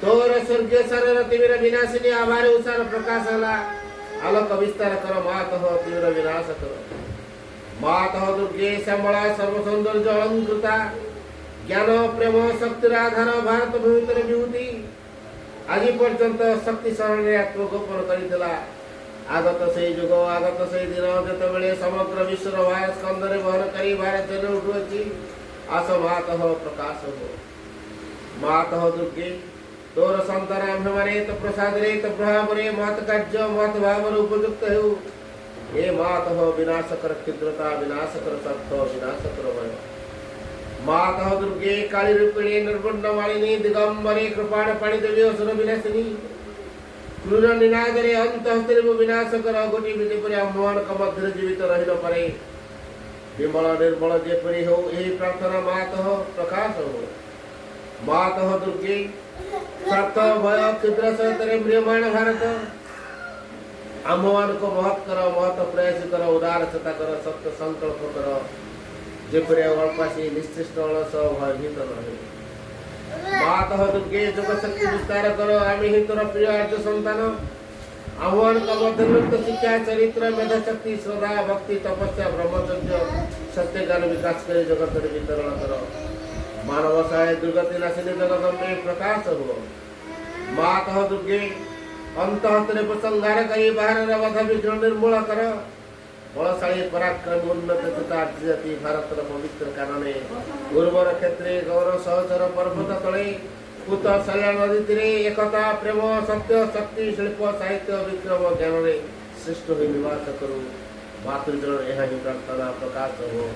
तोर स्वर्गीय शरण तिमिर विनाशिनी आभारे उषार प्रकाश होला आलोक विस्तार कर मातः तिमिर विनाश कर मातः दुर्गे श्यामला सर्व सौंदर्य अलंकृता ज्ञान प्रेम शक्तिर आधार भारत भूमितर विभूति आज पर्यंत शक्ति शरण आत्मगोपन करथिला आगत से युग आगत से दिन जत बेले समग्र विश्व भार स्कंदरे बहन करी भारत जन उठुअछि आस मातः प्रकाश हो मातः दुर्गे तोर संतान आम्भे माने तो प्रसाद रे तो प्रभाव रे महत कार्य महत भाव रे उपयुक्त हेउ हे मातः विनाश कर क्षुद्रता विनाश कर सत्व विनाश कर भय मातः दुर्गे काली रूपिणी निर्गुण मालिनी दिगंबरे कृपाण पाणी देवी असुर विनाशिनी क्रूर निनादरे अंत हस्ते विनाश कर गोटी विधि पर मोहन का मध्य जीवित रहि न पारे विमल निर्मल जेपरि हो एही प्रार्थना मातः प्रकाश हो मातः दुर्गे सत भय क्षुद्र सतरे ब्रह्मांड भारत आमवान को महत कर महत प्रयास कर उदार चेता कर सत्य संकल्प कर जेपरि अल्पासी निश्चिष्ट अलस भयभीत रहे मातः दुर्गे जोग शक्ति विस्तार कर आमी ही तोर प्रिय आर्य संतान आह्वान का मध्ययुक्त शिक्षा चरित्र मेधा शक्ति श्रद्धा भक्ति तपस्या ब्रह्मचर्य सत्य ज्ञान विकास कर जगत वितरण कर मानव सहाय दुर्गति नाशिनी जगदम्बे प्रकाश हो मातः दुर्गे अंतःतरे उपसंहार करी बाहर बाधा विघ्न निर्मूल कर बलशाली पराक्रम उन्नत तथा जाति भारत पवित्र कारणे उर्वर क्षेत्रे गौरव सहचर पर्वत तले पुत शैला नदी तीरे एकता प्रेम सत्य शक्ति शिल्प साहित्य विक्रम ज्ञान रे श्रेष्ठ हो निवास करू मातृजन यह ही प्रार्थना प्रकाश हो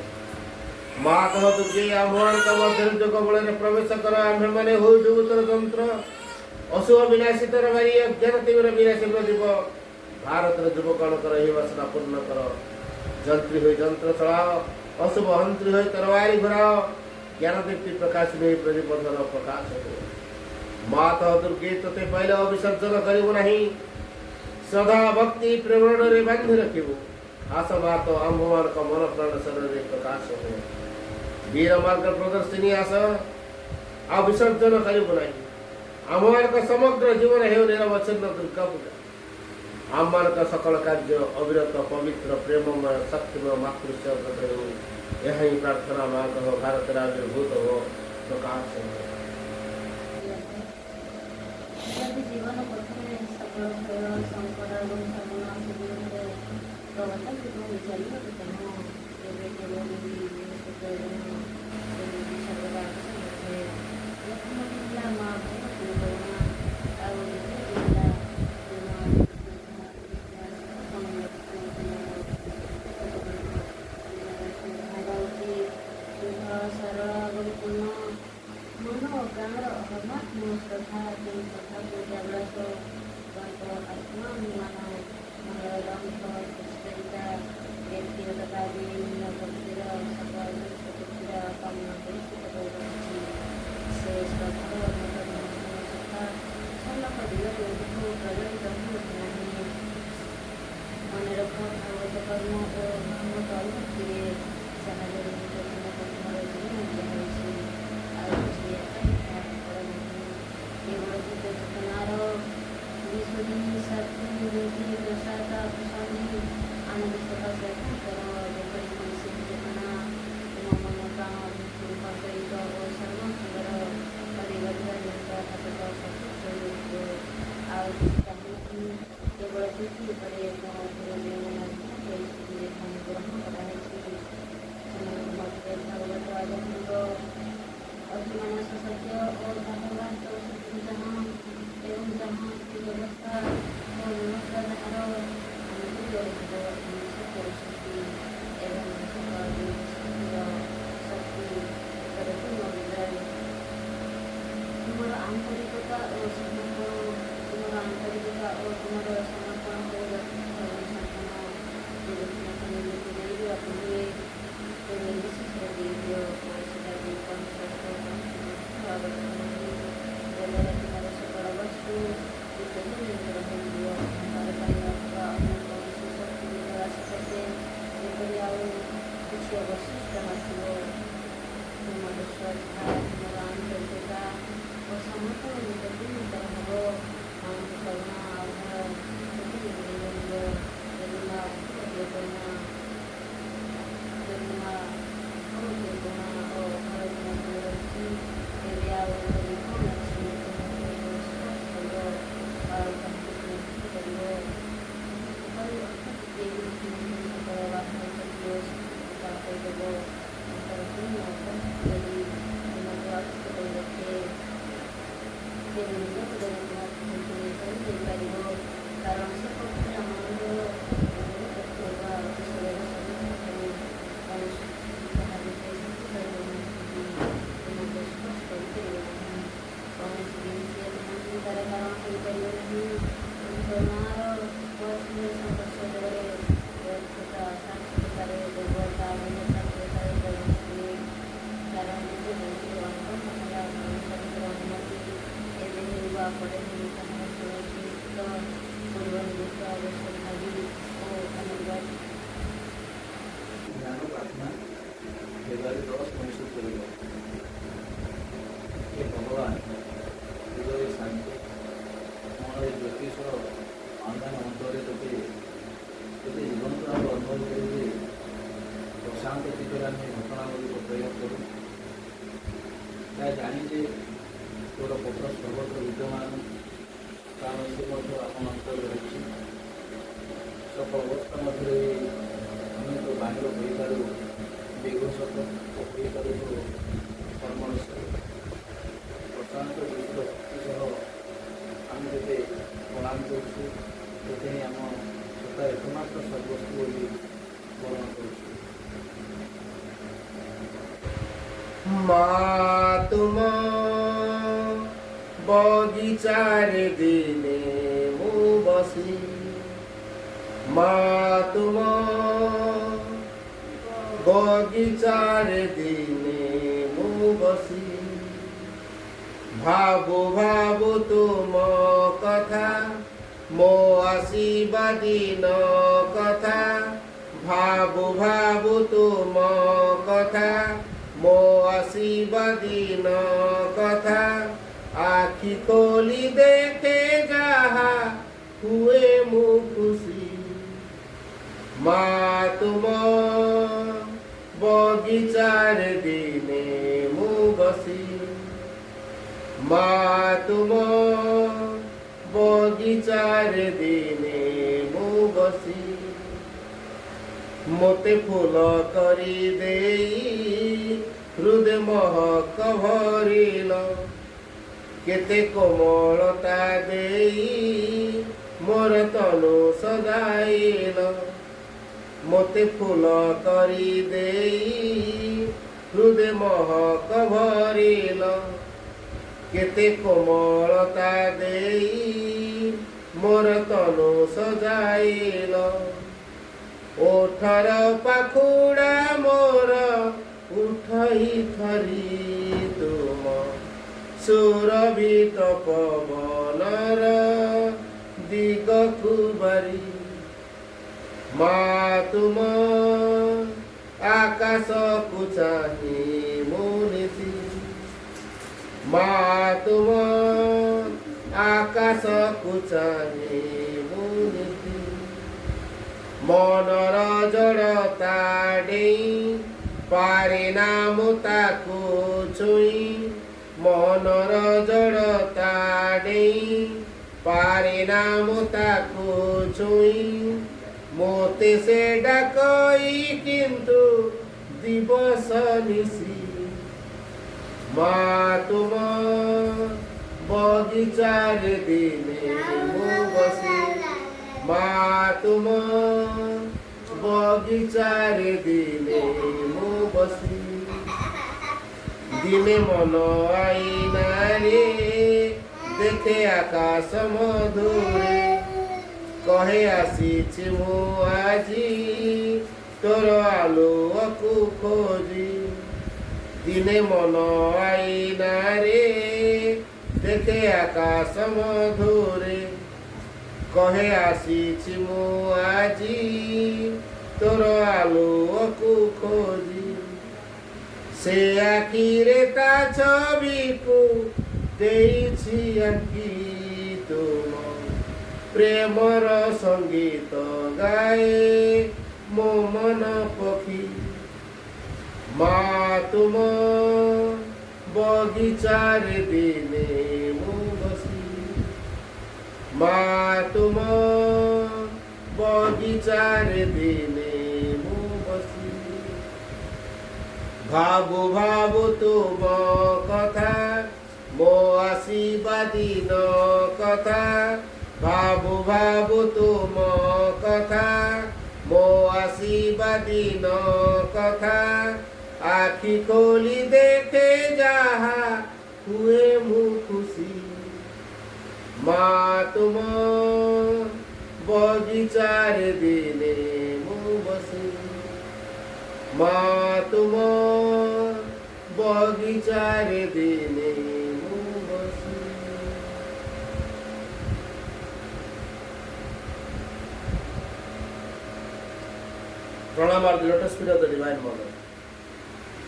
मातः दुर्गे आह्वान का मध्य जोग बल प्रवेश कर आम्भे माने हो जुगतर तंत्र अशुभ विनाशी तर भारी अज्ञान तीव्र विनाशी प्रदीप भारत युवकण कर ही वासना पूर्ण कर जंत्री हो जंत्र चलाओ अशुभ हंत्री हो तरवारी घुराओ ज्ञान दीप्ति प्रकाश नहीं प्रदीप धर प्रकाश हो मातः दुर्गे तते पहले अविसर्जन करिबु नहीं सदा भक्ति प्रेरण रे बांधि रखिबु आस मात आम्भमान का मन प्राण शरीर रे प्रकाश हो वीर मार्ग प्रदर्शिनी आस अविसर्जन करिबु नहीं आम्भमान का समग्र जीवन हेउ निरवच्छिन्न दुर्गा पूजा आम्भमान का सकल कार्य अविरत पवित्र प्रेममय शक्तिमय मातृस्य व्रत हो यह ही प्रार्थना मांग हो भारत आविर्भूत हो प्रकाश हो जीवन पथरे सकल भय संकट एवं सामना सुविधारे प्रवर्तन को विचारित करना एवं केवल सर्वदा है यह मां କାରଣ ସେ ପକ୍ଷରେ ଆମର ଦେଖେଇବା ବିଷୟରେ ସବୁ କୌଣସି ଯାହା ଦେଖେଇଛନ୍ତି ମୋତେ ସ୍ପଷ୍ଟ କରିପାରିବେ ନାହିଁ। କୌଣସି ଜିନିଷ ତାର କାରଣ ହେଇପାରିବ ନାହିଁ। ଧର୍ମର କୌଣସି ସଂଘର୍ଷ ଦେହରେ ଦକ୍ଷତା ସାଂସ୍କୃତିକରେ ଦୁର୍ବଳତା ମନୋସାଂସ୍କୃତିକରେ କୌଣସି କାରଣ ଅନୁମତି ଏବେ ହେବା ପରେ ତାହାର ସୁରକ୍ଷିତ କରିବା ନିମିତ୍ତ ଆବଶ୍ୟକ ଓ ଅନିବାର୍ଯ୍ୟ। ଜ୍ଞାନ ପ୍ରାର୍ଥନା ଫେବୃଆରୀ 10 1916 हे भगवान हृदय शांति मन ज्योतिष अन्य अंतरे तोते जीवन को अनुभव करेंगे प्रशांत चित्तर आम घटनावली को प्रयोग करूँ क्या जानी तोर पत्र सर्वत्र विद्यमान कारण से आम अंतर रही सब अवस्था मध्य ଆମେ ତ ବାଣିର ହୋଇପାରୁ ବିଘୋଷକ ହୋଇପାରୁ କର୍ମନିଷ୍ଠ ପ୍ରଶାନ୍ତ ଦୃଷ୍ଟିର ଶକ୍ତି ସହ ଆମେ ଯେତେ ପ୍ରଣାମ କରୁଛୁ ସେତେ ହିଁ ଆମ ସତ୍ତା ଏକମାତ୍ର ସର୍ବସ୍ତ ବୋଲି ଗ୍ରହଣ କରୁଛୁ। ମା ତୁମ ବଗିଚାରେ ଦିନେ ମୁଁ ବସି ମା ତୁମ ବଗିଚାରେ ଦିନେ ମୁଁ ବସି ଭାବୁ ଭାବୁ ତୁମ କଥା ମୋ ଆସିବା ଦିନ କଥା ଭାବୁ ଭାବୁ ତୁମ କଥା ମୋ ଆସିବା ଦିନ କଥା ଆଖି ଖୋଲି ଦେଖେ ଯାହା ହୁଏ ମୁଁ ଖୁସି ମା ତୁମ ବଗିଚାରେ ଦିନେ ମୁଁ ବସି ମା ତୁମ ବଗିଚାରେ ଦିନେ ମୁଁ ବସି ମୋତେ ଫୁଲ କରି ଦେଇ ହୃଦୟ ମହକ ଭରିଲ କେତେ କୋମଳତା ଦେଇ ମୋର ତନୁ ସଜାଇଲ ମୋତେ ଫୁଲ କରି ଦେଇ ହୃଦୟ ମହକ ଭରିଲ କେତେ କୋମଳତା ଦେଇ ମୋର ତନୁ ସଜାଇଲ ଓଠର ପାଖୁଡ଼ା ମୋର ଉଠଇ ଧରି ତୁମ ସୁରଭିତ ପବନର ଦିଗକୁ ବାରି ମା ତୁମ ଆକାଶକୁ ଚାହିଁ ମୁଁ ନିଶି ମା ତୁମ ଆକାଶକୁ ଚାହିଁ ମୁଁ ନିଶି ମନର ଜଡ଼ତା ଡେଇଁ ପାରେ ନା ମୁଁ ତାକୁ ଛୁଇଁ ମନର ଜଡ଼ତା ଡେଇଁ ପାରେ ନା ମୁଁ ତାକୁ ଛୁଇଁ ମୋତେ ସେ ଡାକଇ କିନ୍ତୁ ଦିବସ ନିଶି ମା ତୁମ ବଗିଚାରେ ଦିନେ ମୁଁ ବସି ମା ତୁମ ବଗିଚାରେ ଦିନେ ମୁଁ ବସି ଦିନେ ମନ ଆଇନାରେ ଦେଖେ ଆକାଶ ମଧୁରେ କହେ ଆସିଛି ମୁଁ ଆଜି ତୋର ଆଲୁଅକୁ ଖୋଜି ଦିନେ ମନ ଆଇନାରେ ଦେଖେ ଆକାଶ ମଧୁରେ କହେ ଆସିଛି ମୁଁ ଆଜି ତୋର ଆଲୁଅକୁ ଖୋଜି ସେ ଆଖିରେ ତା ଛବିକୁ ଦେଇଛି ଆଙ୍କି ତୁମ ପ୍ରେମର ସଙ୍ଗୀତ ଗାଏ ମୋ ମନ ପକ୍ଷୀ ମା ତୁମ ବଗିଚାରେ ଦିନେ ମୁଁ ବସି ମା ତୁମ ବଗିଚାରେ ଦିନେ ମୁଁ ବସି ଭାବୁ ଭାବୁ ତୁମ କଥା ମୋ ଆସିବା ଦିନ କଥା भाबु भाबु तुम कथा मो आसीबा दिन कथा आखि खोली देखे जहा हुए मु खुशी माँ तुम बगीचारे दिने मु बसी माँ तुम बगीचारे दिने मु बसी। प्रणाम आर lotus feet of the divine mother.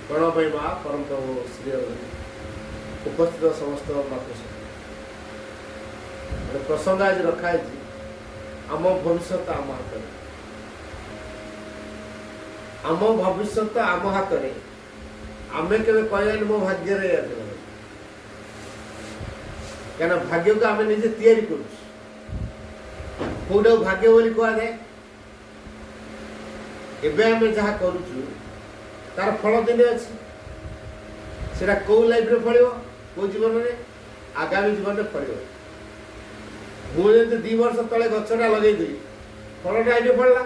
प्रणाम भाई माँ परम प्रभु श्री उपस्थित समस्त मातृ प्रसंग आज रखा है आम भविष्य आम हाथ आम भविष्य आम हाथ में आमे के कहल मो भाग्य क्या भाग्य को आम निजे तैयारी कौटा भाग्य बोली कहुए एवं आम जहाँ करुचु तार फल दिने अच्छी से कौ लाइफ फल कौ जीवन में आगामी जीवन में फल मुझे 2 वर्ष तले गछटा लगे फलटा आज पड़ा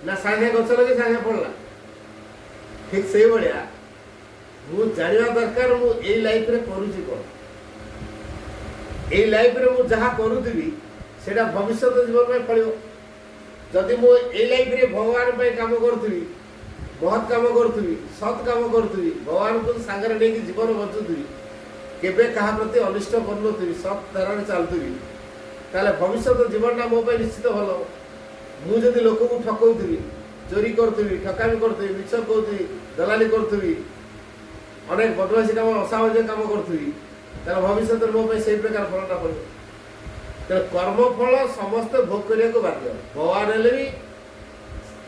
ना सागे गछ लगे सागे पड़ा ठीक से भाया मु जाना दरकार मु ए लाइफ रे करूची कौन ए लाइफ रे मु जहाँ करूथी सेटा भविष्य जीवन में फल जदि मु ए लाइफ रे भगवान पे काम करूथी बहुत काम करूथी सत काम करूथी भगवान को सागर नहीं जीवन बचुथी केबे कहा प्रति अनिष्ट करूथी सत धारा चलुथी ताले भविष्य जीवन मो निश्चित भल मुझे लोक को ठकौथी चोरी करी ठकामी करी मिछ कहती दलाली करी अनेक बदमाशी कम असामाजिक काम करी भविष्य मो से प्रकार फलटा पड़े तेरे कर्म फल समस्त भोग करने को बाध्य भगवान हेले भी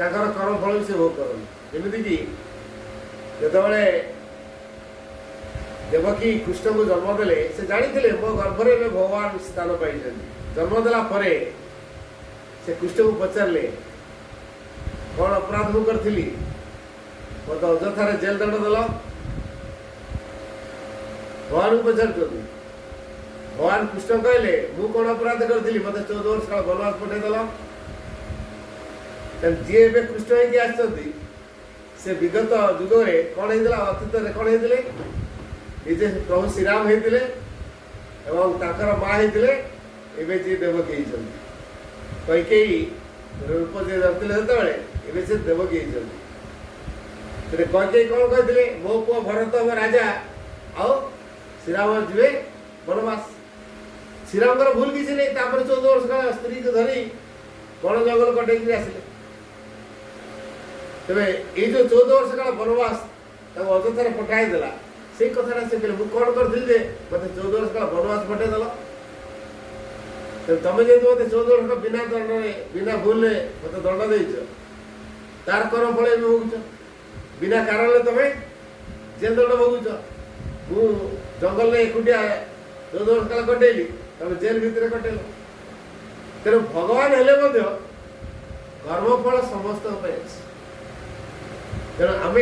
कर्म फल भी से भोग करमती जिते देवकी कृष्ण को जन्म देले से जानी मो गर्भरे में भगवान स्थान पाई जन्म देला परे से कृष्ण को पचारे कौन अपराध मु करी मत अଯଥାରେ जेल दंड देल भगवान को पचार भगवान कृष्ण कहले मु कौन अपराध करी मत 14 वर्ष काल वनवास पठेदेल जी ए कृष्ण होगी आसती से विगत जुग में कौन होता अतीत कौन होते निजे प्रभु श्रीराम होते माँ होते एवं जी देवकी कैकेयी रूप जी धरते से देवकी कैकेयी कौन कहते मो पुआ भरत हम राजा आओ श्रीराम जीवे वनवास श्रीराम भूल किसी नहीं 14 वर्ष काल स्त्री को धरी बण जंगल कटे आसिले तेरे ये जो 14 वर्ष काल वनवास अଯଥାରେ पठाईदेला से कथा से कहले मु कौन करी मत 14 वर्ष काल वनवास पठेदेल तमें जो मत 14 वर्ष बिना दंड बिना भूल मत दंड देच तार कर्म फल भोगुच बिना कारण तमें जेल दंड भोगुच मु जंगल में एकुटिया 14 वर्ष काल कटेली तमें जेल भितर कटेल तेरे भगवान हेले कर्मफल समस्त तेणु आम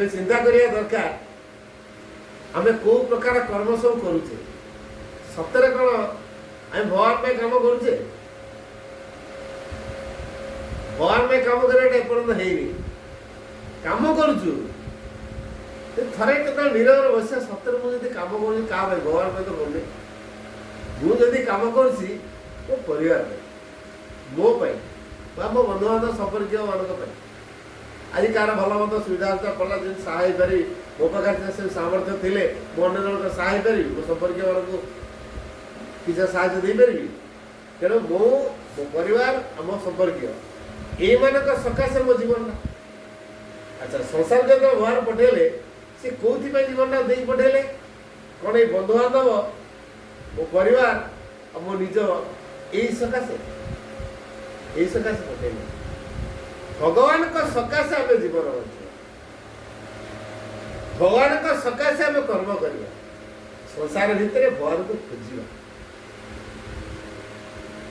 चिंता करिया दरकार आम कौ प्रकार कर्म सब करुचे सतरे कौन आम भगवान में काम करुचे भगवान में काम करपर्यंत है काम करुचु थे के नीरव बस सतरे मुझे काम कर भगवान में तो बोलने मुझे काम कर मो परिवार मो मो बंधु बांधव संपर्क मान आज कार भल मत सुविधा पड़ा जी सहाय पारि मो पाखे से सामर्थ्य थे अन्य जन सहाय पारि मो संपर्क मान किसी साहय दे पारि तेणु मो परिवार आम संपर्क ये सकाशे मो जीवन अच्छा संसार जो भगवान पठेले सी कौथि जीवन दे पठेले कौन ये बंधु बांधव मो परिवार मो निज यही सकाशे पठेले भगवान का सकाशे आम जीवन बचा भगवान का सकाशे आम कर्म करवा संसार भितर भगवान को खोजा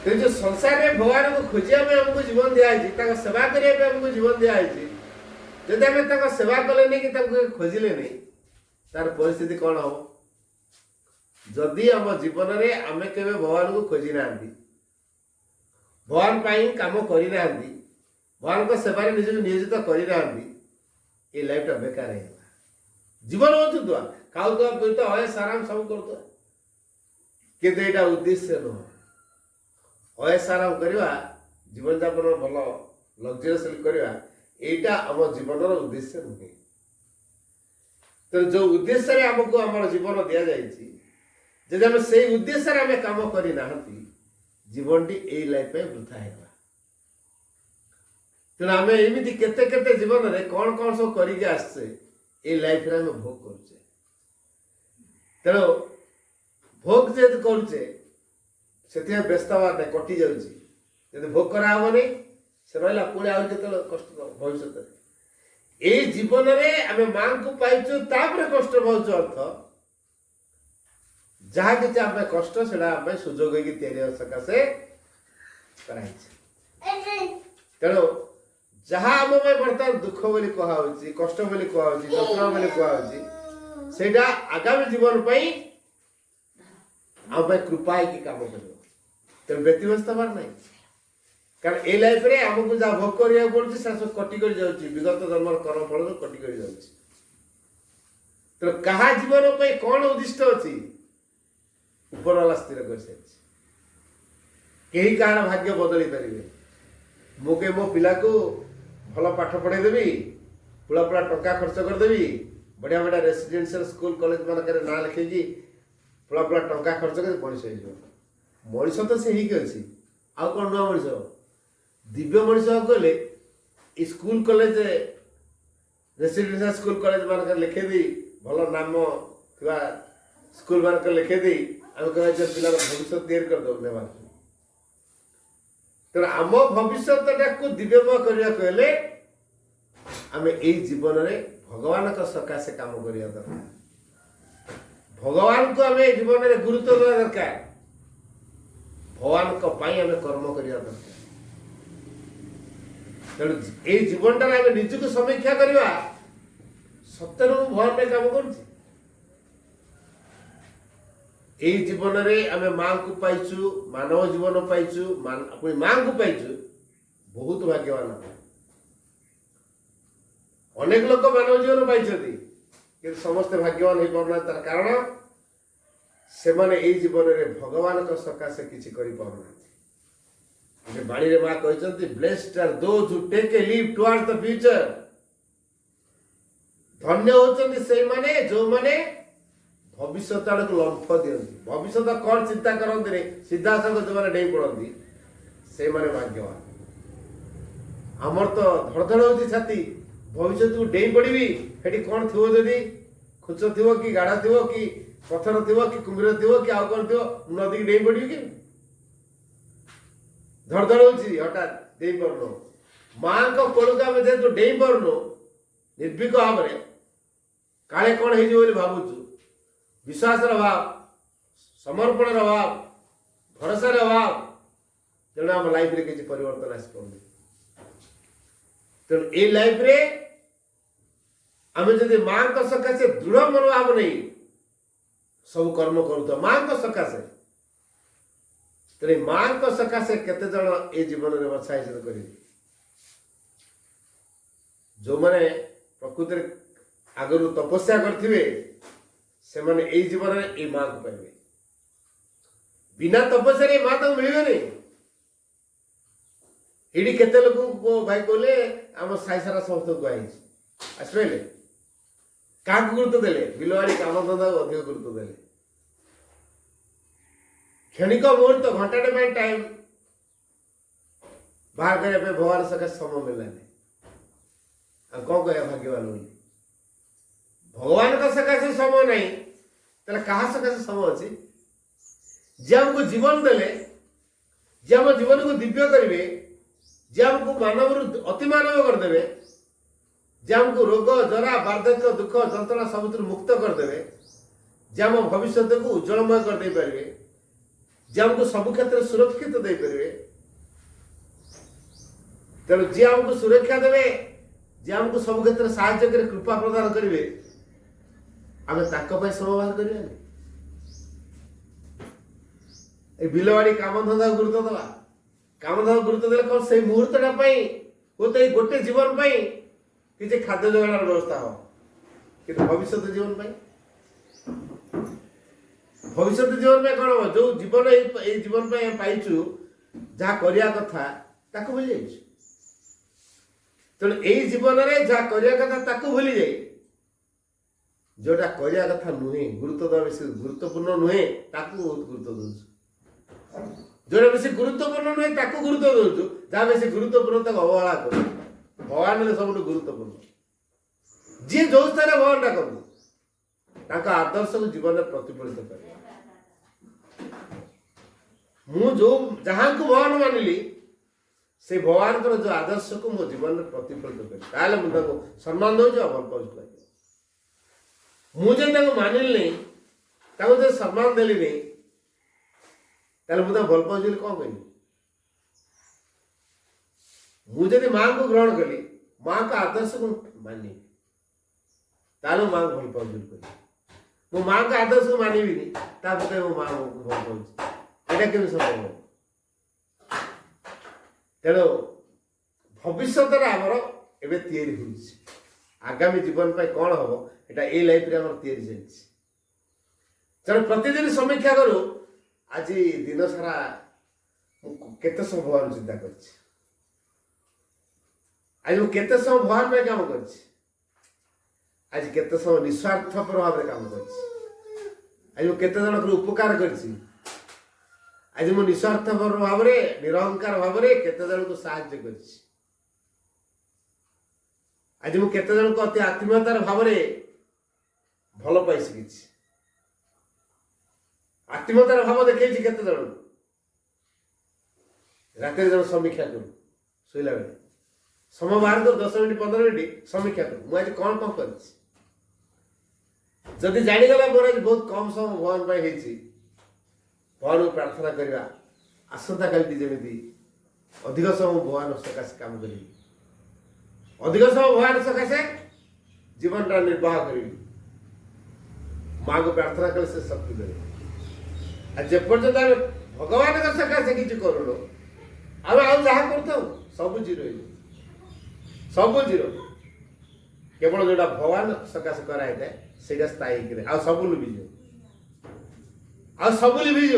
तो जो संसार में भगवान को खोजा आमको जीवन दिखाई सेवा करने आमको जीवन दिखाई जदि आम सेवा कले नहीं कि खोजिले नहीं तार परिस्थिति कौन हम जदि आम जीवन में आम के भगवान को खोजी ना भगवान काम करना भगवान को सेवार निज नियोजित करना ये लाइफ बेकार है जीवन बचुआ खाऊआ पीता अयस आराम सब कर किंतु यहाँ उद्देश्य नुह अयस आराम करवा जीवन यापन भल लग्जरियस करवा यहाँ आम जीवन उद्देश्य नुहे तो जो उद्देश्य आमको आम जीवन दि जाए जदि आम से उद्देश्य आम कम करना जीवन टी यही लाइफ वृथा है तेना आम एमती केते जीवन में कौन कौन सब कर लाइफ रे आम भोग करुचे तेणु भोग जेहेतु करुचे से व्यस्त हवा कटि जाऊँगी भोग कराबनी से रहा पुणी आज के कष्ट भविष्य ये जीवन में आम माँ को पाइचु तापर कष्ट पाच अर्थ जहाँ कि आम कष्ट से सुजोग सकाशे तेणु जहाँ आम बर्तमान दुख बोली कहुच्छी कष्ट बोली कहुच्छी जत्न बोली कहुच्छी से आगामी जीवन आम कृपा ही काम कर तेणु व्यक्तिव्यस्त हबार ना कारण ये लाइफ रे आमको जहाँ भोग करा पड़े सब कटिक विगत जन्म कर्म फल कटिक तो क्या जीवन कौन उद्दिष्ट अच्छी ऊपर वाला स्थिर कर कहीं कहार भाग्य बदली पारे मुझे मो पिला को भल पाठ पढ़ेदेवी पुला पुला टंका खर्च करदेवी बढ़िया बढ़िया रेसिडेंशियल स्कूल कॉलेज मानक ना लिखे पुला पुला टंका खर्च कर मनीष हो मनीष तो से ही अच्छी आउ कौन नुआ मनीष दिव्य मनीष कहले school college residential school college मानक लिखेदी भल नाम थी स्कूल मानक लिखेदी आम कह पिला भविष्य तैयारी करदे तेणु आम भविष्य को दिव्यमय करने कहले आम यही जीवन में भगवान सकाशे काम करने दरकार भगवान को आम जीवन में गुरुत्व देवा दरकार भगवान आम कर्म करने दरकार तेणु ये जीवन टाइम निजक समीक्षा करवा सत्य भगवान में काम कर जीवन में आम माँ को पाइचु मानव जीवन पाइचु अपनी माँ को पाइचु बहुत भाग्यवान अनेक लोग मानव जीवन पाई समस्ते भाग्यवान हो पारना तार कारण से माने यही जीवन में भगवान सकाशे किसी कर बाणी रे माँ कहते blessed are those who take a leap towards the future धन्य होचंदी से माने जो माने भविष्य आड़ को लंफ दिखती भविष्य कौन चिंता करते सीधा सख जो मैंने डेई पड़ती से माने भाग्यवान आमर तो धड़धड़ हो छाती भविष्य को डेई पड़ी हेटी कौन थो जदि खुच थी कि गाढ़ा थी कि पथर थी कि कुम्भीर थी कि आउ कौन थी नदी की डेई पड़ी कि धड़धड़ हो हठात दे पारन माँ को कोल को आम जेहतु डेई पारन निर्भीक भाव में काले कौन हो भावुचु विश्वास अभाव समर्पण अभाव भरोसा अभाव तेणु आम लाइफ रे किसी परिवर्तन आस पाने तेणु ये लाइफ रे आम जदि माँ को सकाशे दृढ़ मनोभाव नहीं सब कर्म करूँ माँ को सकाशे तेरे माँ को सकाशे केते जन ये जीवन में बछाई कर जो मैंने प्रकृति आगु तपस्या करथिबे से माने यही जीवन में ये माँ को पाइबे बिना तपस्या माँ तक मिले नहीं ये केते लोग को भाई कहले आम साई सारा समस्त गुआई आसपे क्या गुरुत्व देले बिलवाड़ी काम धंदा अधिक गुरुत्व देले क्षणिक मुहूर्त घंटाटे टाइम बाहर करने भगवान सकाशे समय मिललानी कौन कह भाग्यवान बोली भगवान का सकाशे समय नहीं तेल क्या सकाशे समय अच्छी जे आमको जीवन देले जे आम जीवन को दिव्य करेंगे जे आमको मानव अति मानव करदे जे आमको रोग जरा बार्धक्य दुख जंत्रणा सब मुक्त करदे जे आम भविष्य को उज्जवलमय करदे पारे जे आमको सब क्षेत्र सुरक्षित दे पारे तेणु जी आमको सुरक्षा देवे जे आमको सब क्षेत्र साहाय्य कृपा प्रदान करेंगे आम समय बाहर कर ए बिलवाड़ी काम धंदा गुरुत्व दवा काम धंदा गुरुत्व देले कौन से मुहूर्तटा पाई होते गोटे जीवन पाई कि खाद्य जोगाण व्यवस्था हो कि भविष्य जीवन पाई भविष्य जीवन में कौन हम जो जीवन ये जीवन पाइचु जहाँ करिया कथा ताको भूली जाइछु तेणु यही जीवन में जहाँ करिया कथा ताको भूली जाए जोटा करिया कथा नुहे गुरुत्व दवा बेसी गुरुत्वपूर्ण नुहे ताको बहुत गुरुत्व दउछु जोटा बेसी गुरुत्वपूर्ण नुहे ताको गुरुत्व दउछु जहाँ बेसी गुरुत्वपूर्ण ताको अवहेला करू भगवान सबुठ गुरुत्वपूर्ण जी जो स्थान भगवान डाकू आदर्श को जीवन में प्रतिफलित कर मु जो जहाँ को भगवान मानिली से भगवान जो आदर्श को मो जीवन में प्रतिफलित कर मुझे सम्मान दौर भल पाऊँ मुझे मानिली जो सम्मान देली मुझे भल पाऊँ कौन कह मुझे माँ को ग्रहण कली माँ का आदर्श को मानी तालो माँ को भल पाऊँ मो माँ का आदर्श को मानी भी नहीं मो माँ को भल पाऊँ एटा केमी संभव तेणु भविष्य आमर एवं तैयारी आगामी जीवन पर कौन हम ये लाइफ रे आमर तैयारी चलती तेणु प्रतिदिन समीक्षा करूँ आज दिन सारा केते समय भगवान चिंता कर आज केते समय भगवान पे काम कर आज केते समय निस्वार्थ भाव में काम कर आज केते जन उपकार कर आज मो निस्वार्थ भाव में निरहंकार भाव में केते जन को साहाय्य कर आज मु केते जन को अति आत्मीयतार भाव में भल पाई शिखी आत्मीयतार भाव देखे केते जन रात जन समीक्षा करूँ शोला बेले समय बाहर कर 10 मिनट 15 मिनट समीक्षा करूँ मुझे कौन कौन कर जदि जाणीगला आज बहुत कम समय भगवान भगवान को प्रार्थना करवा आसंता काली जमी अधिक समय भगवान सकाशे काम करी अधिक समय भगवान सकाशे जीवन टा निर्वाह करी माँ को प्रार्थना कले से शक्ति दे जेपर्यंत आम भगवान सकाशे किसी करूँ आम आउ जहाँ करता सब जीरो सब जीरो केवल जोटा भगवान सकाशे कराई से स्थायी आ सब लिभिज आ सब लिभिज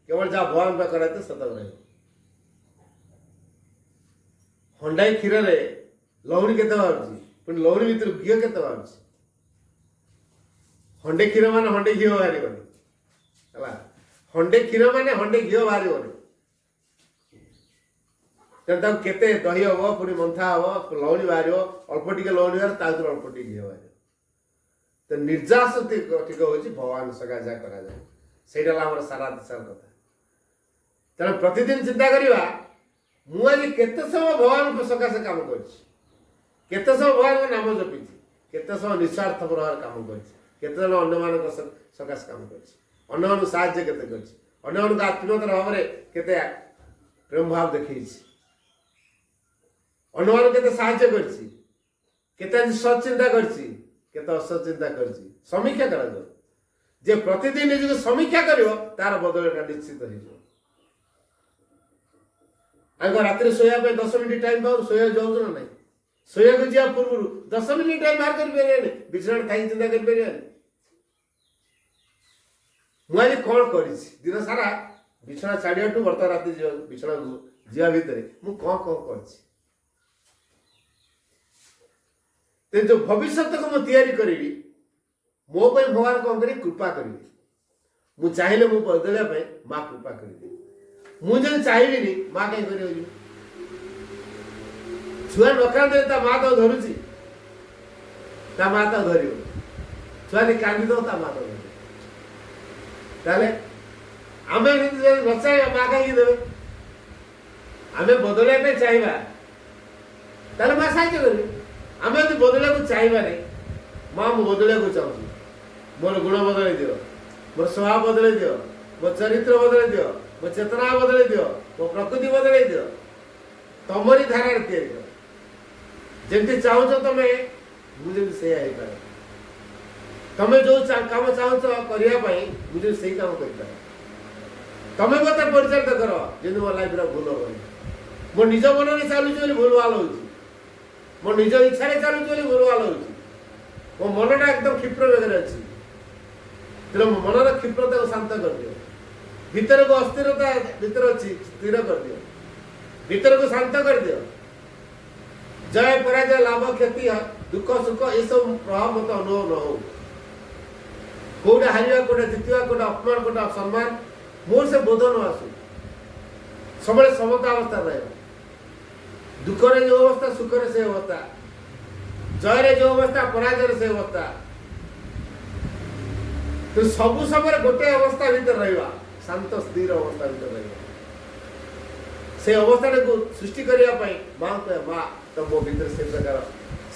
केवल जहाँ भगवान पर कराई सत रही हंडाई क्षीर लहुरी के पुणी लहुरी भर घी के हंडे क्षीर मान हंडे घी बाहर हंडे क्षीर मान हंडे घी बाहर केते दही हम पुणी मंथा हम लहुरी बाहर अल्प टे लहुरी बाहर अल्प टे घी बाहर तो निर्यास टिक हूँ भगवान सका जहाँ कराए से सारा दिशार कथा तेना प्रतिदिन चिंता करवा मुझे केते समय भगवान सकाशे काम कर समय भगवान नाम जपी केते समय निस्वार्थ प्रभाव काम कर अन्य सकाशे काम कर साहाଯ୍य केते आत्मीयतार भाव में केते प्रेम भाव देखी अन्य केते साहाଯ୍य कर सचिंता केते असत चिंता कर समीक्षा कर जे प्रतिदिन निज समीक्षा करिवो तार बदलटा निश्चित हो रात शोया 10 मिनट टाइम पाऊ शोया जाऊँ ना ना शोया को जा पूर्व 10 मिनट टाइम बाहर कर बिछना थी चिंता कर मुझे कौन कर दिन सारा बिछना छाड़ा बर्तमान रात बिछना जा भितर मुझे कौन कौन कर जो भविष्य को मुझे तैयारी करी मो पे भगवान कौन करी कृपा करी मु चाहिए मु बदलने माँ कृपा करी मुझे चाहिए माँ कहीं कर छुआ नकांदे माँ तो धरुची माँ तो धर छुआ कांदी दो माँ तो धर आम न चाहिए माँ कहीं देवे आम बदलने चाहिए माँ साहय कर आम यदि बदलने को चाहिए नहीं माँ मु बदलने को चाहूँ मोर गुण बदल दियो मोर स्वभाव बदल दियो मो चरित्र बदल दियो मो चेतना बदल दियो मो प्रकृति बदल दियो तमरी धारा तैयारी कर जमी चाहूच तुम मुझे से तुम जो कम चाहूच करने मुझे से काम कर तमें मत परिचालित कर जमी मो लाइफ भूल हो मो निज मन में चलुची भूल भाल हो मो निज इच्छा चलुची भूल भाल हो मो मनटा एकदम क्षिप्र बेगर अच्छी तेरे मनर क्षिप्रता को शांत कर दियो भीतर को अस्थिरता भीतर अच्छी स्थिर कर दियो भीतर को शांत कर दियो जय पराजय लाभ क्षति दुख सुख ये सब प्रभाव मत अनुभव न हो कौटे हारिया कौटे जितवा कौटे अपमान कौटे सम्मान मोर से बोध न आसू सब समता अवस्था रहे दुख रे जो अवस्था सुख रे से अवस्था जय रे जो अवस्था पराजय से अवस्था तो सब समय गोटे अवस्था भीतर रहा शांत स्थिर अवस्था भीतर रहा से अवस्था को सृष्टि करने माँ कहे माँ तो मो भीतर से प्रकार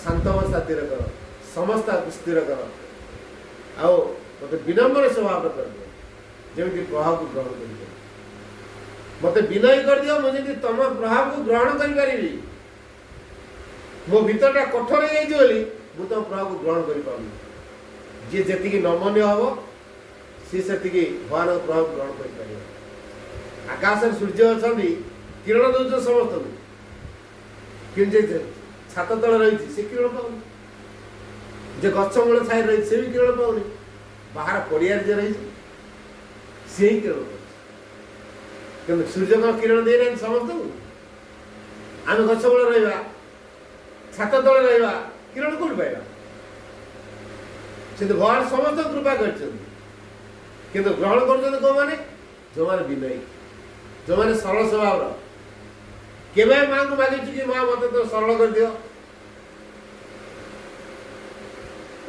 शांत अवस्था स्थिर कर समस्त स्थिर कर आओ मत विनम्र स्वभाव कर दियो जमी प्रभाव को ग्रहण कर दियो मत विनय कर दियो मुझे तुम प्रभाव को ग्रहण कर पारि मो भीतरटा कठोर हो जाइए तुम प्रभाव को ग्रहण कर पारि जी जी नमनीय हम सी से भगवान प्रभाव ग्रहण कर पार आकाश सूर्य अच्छा किरण दौर समस्त कि छात तले रही से किरण पाऊनी जे गछ मूल छाई रही से भी किरण पाऊनी बाहर पड़िया जे रही से ही किरण पाऊँ सूर्य को किरण दे ना समस्त आम गछ मूल रहा छात तले रहा किरण कौन पाइबा से भगवान समस्त कृपा कर ग्रहण कर कौन मैंने जो मैंने विनयी जो मैंने सरल स्वभाव केवे माँ को मांगी कि माँ मत तो सरल कर दियो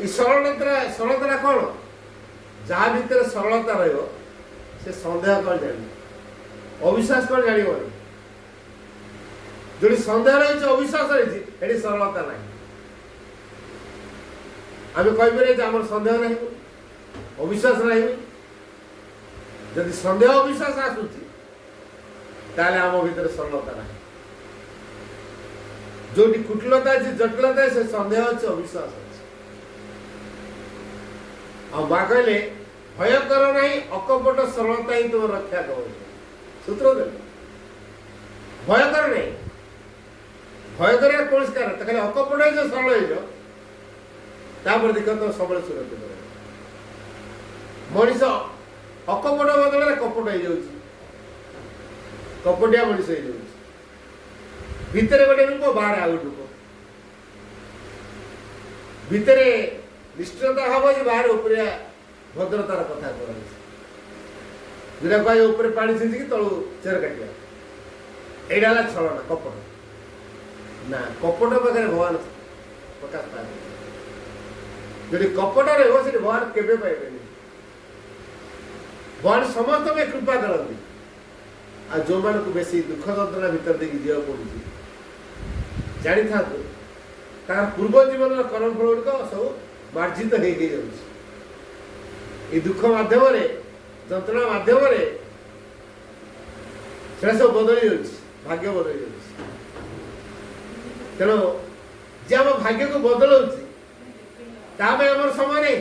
सरलता कौन जहाँ भीतर सरलता रही से सन्देह कौन जान अविश्वास कौन जान जो सन्देह रही अविश्वास रही सरलता ना आम कहीपर आम सन्देह ना अविश्वास ना जदि सन्देह अविश्वास आसूची ताले आम भीतर सरलता ना जो कुटिलता अच्छी जटिलता से सन्देह अच्छे अविश्वास अच्छे आ माँ कहले भय कर ना अकपट सरलता ही तुम रक्षा कर सूत्र दे भय कर नहीं भय कर कौन कारण खाली अकपट जो सरल हो देख तो सब सुरक्षित मनीष अकपट बदल कपट हो कपटिया मनीष हो भितर गोटे लोक बाहर आ गए लोक भितर निष्ठता हम जे बाहर ऊपर भद्रतार कथा कह जोटा कह ऊपर पानी छींची तलू चेर काटिया यहाँ छलना कपट ना कपट पाखे भगवान प्रकाश पाए जो कपट रहा से भगवान केवे पाइबे भगवान समस्त में कृपा करती आ जो मान को बेसी दुख जंत्रणा भीतर देखिए जीवा पड़ुची जानी था पूर्व जीवन कर्म फल गुड़िक सब मार्जित हो दुख मध्यम जंत्रणा मध्यम सब बदली भाग्य बदली तेणु जे आम भाग्य को बदलाऊँ समय नहीं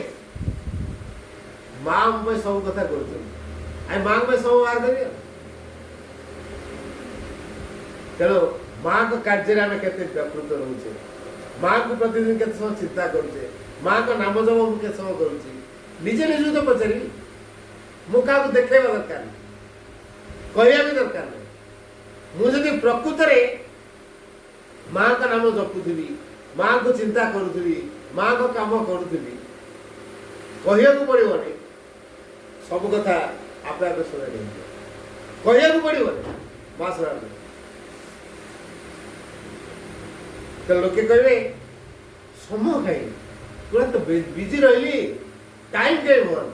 माँ सब कथा कर माँ सब बाहर कर तेणु माँ को कार्य आम के व्यापृत रोचे माँ को प्रतिदिन के समय चिंता करुचे माँ को नाम जप मुझे समय करुचे निजे निज तो पचारि मुझे देखा दरकार कहया भी दरकार नहीं मुझे प्रकृत माँ का नाम जपुथी माँ को चिंता करुथी माँ को काम करुथी कहया पड़ो नहीं सब कथा आपे आपे शुणी कहया पड़ो माँ शुणा तो लोके कहे समय कहीं पूरा तो बिजी रही टाइम कहीं भगवान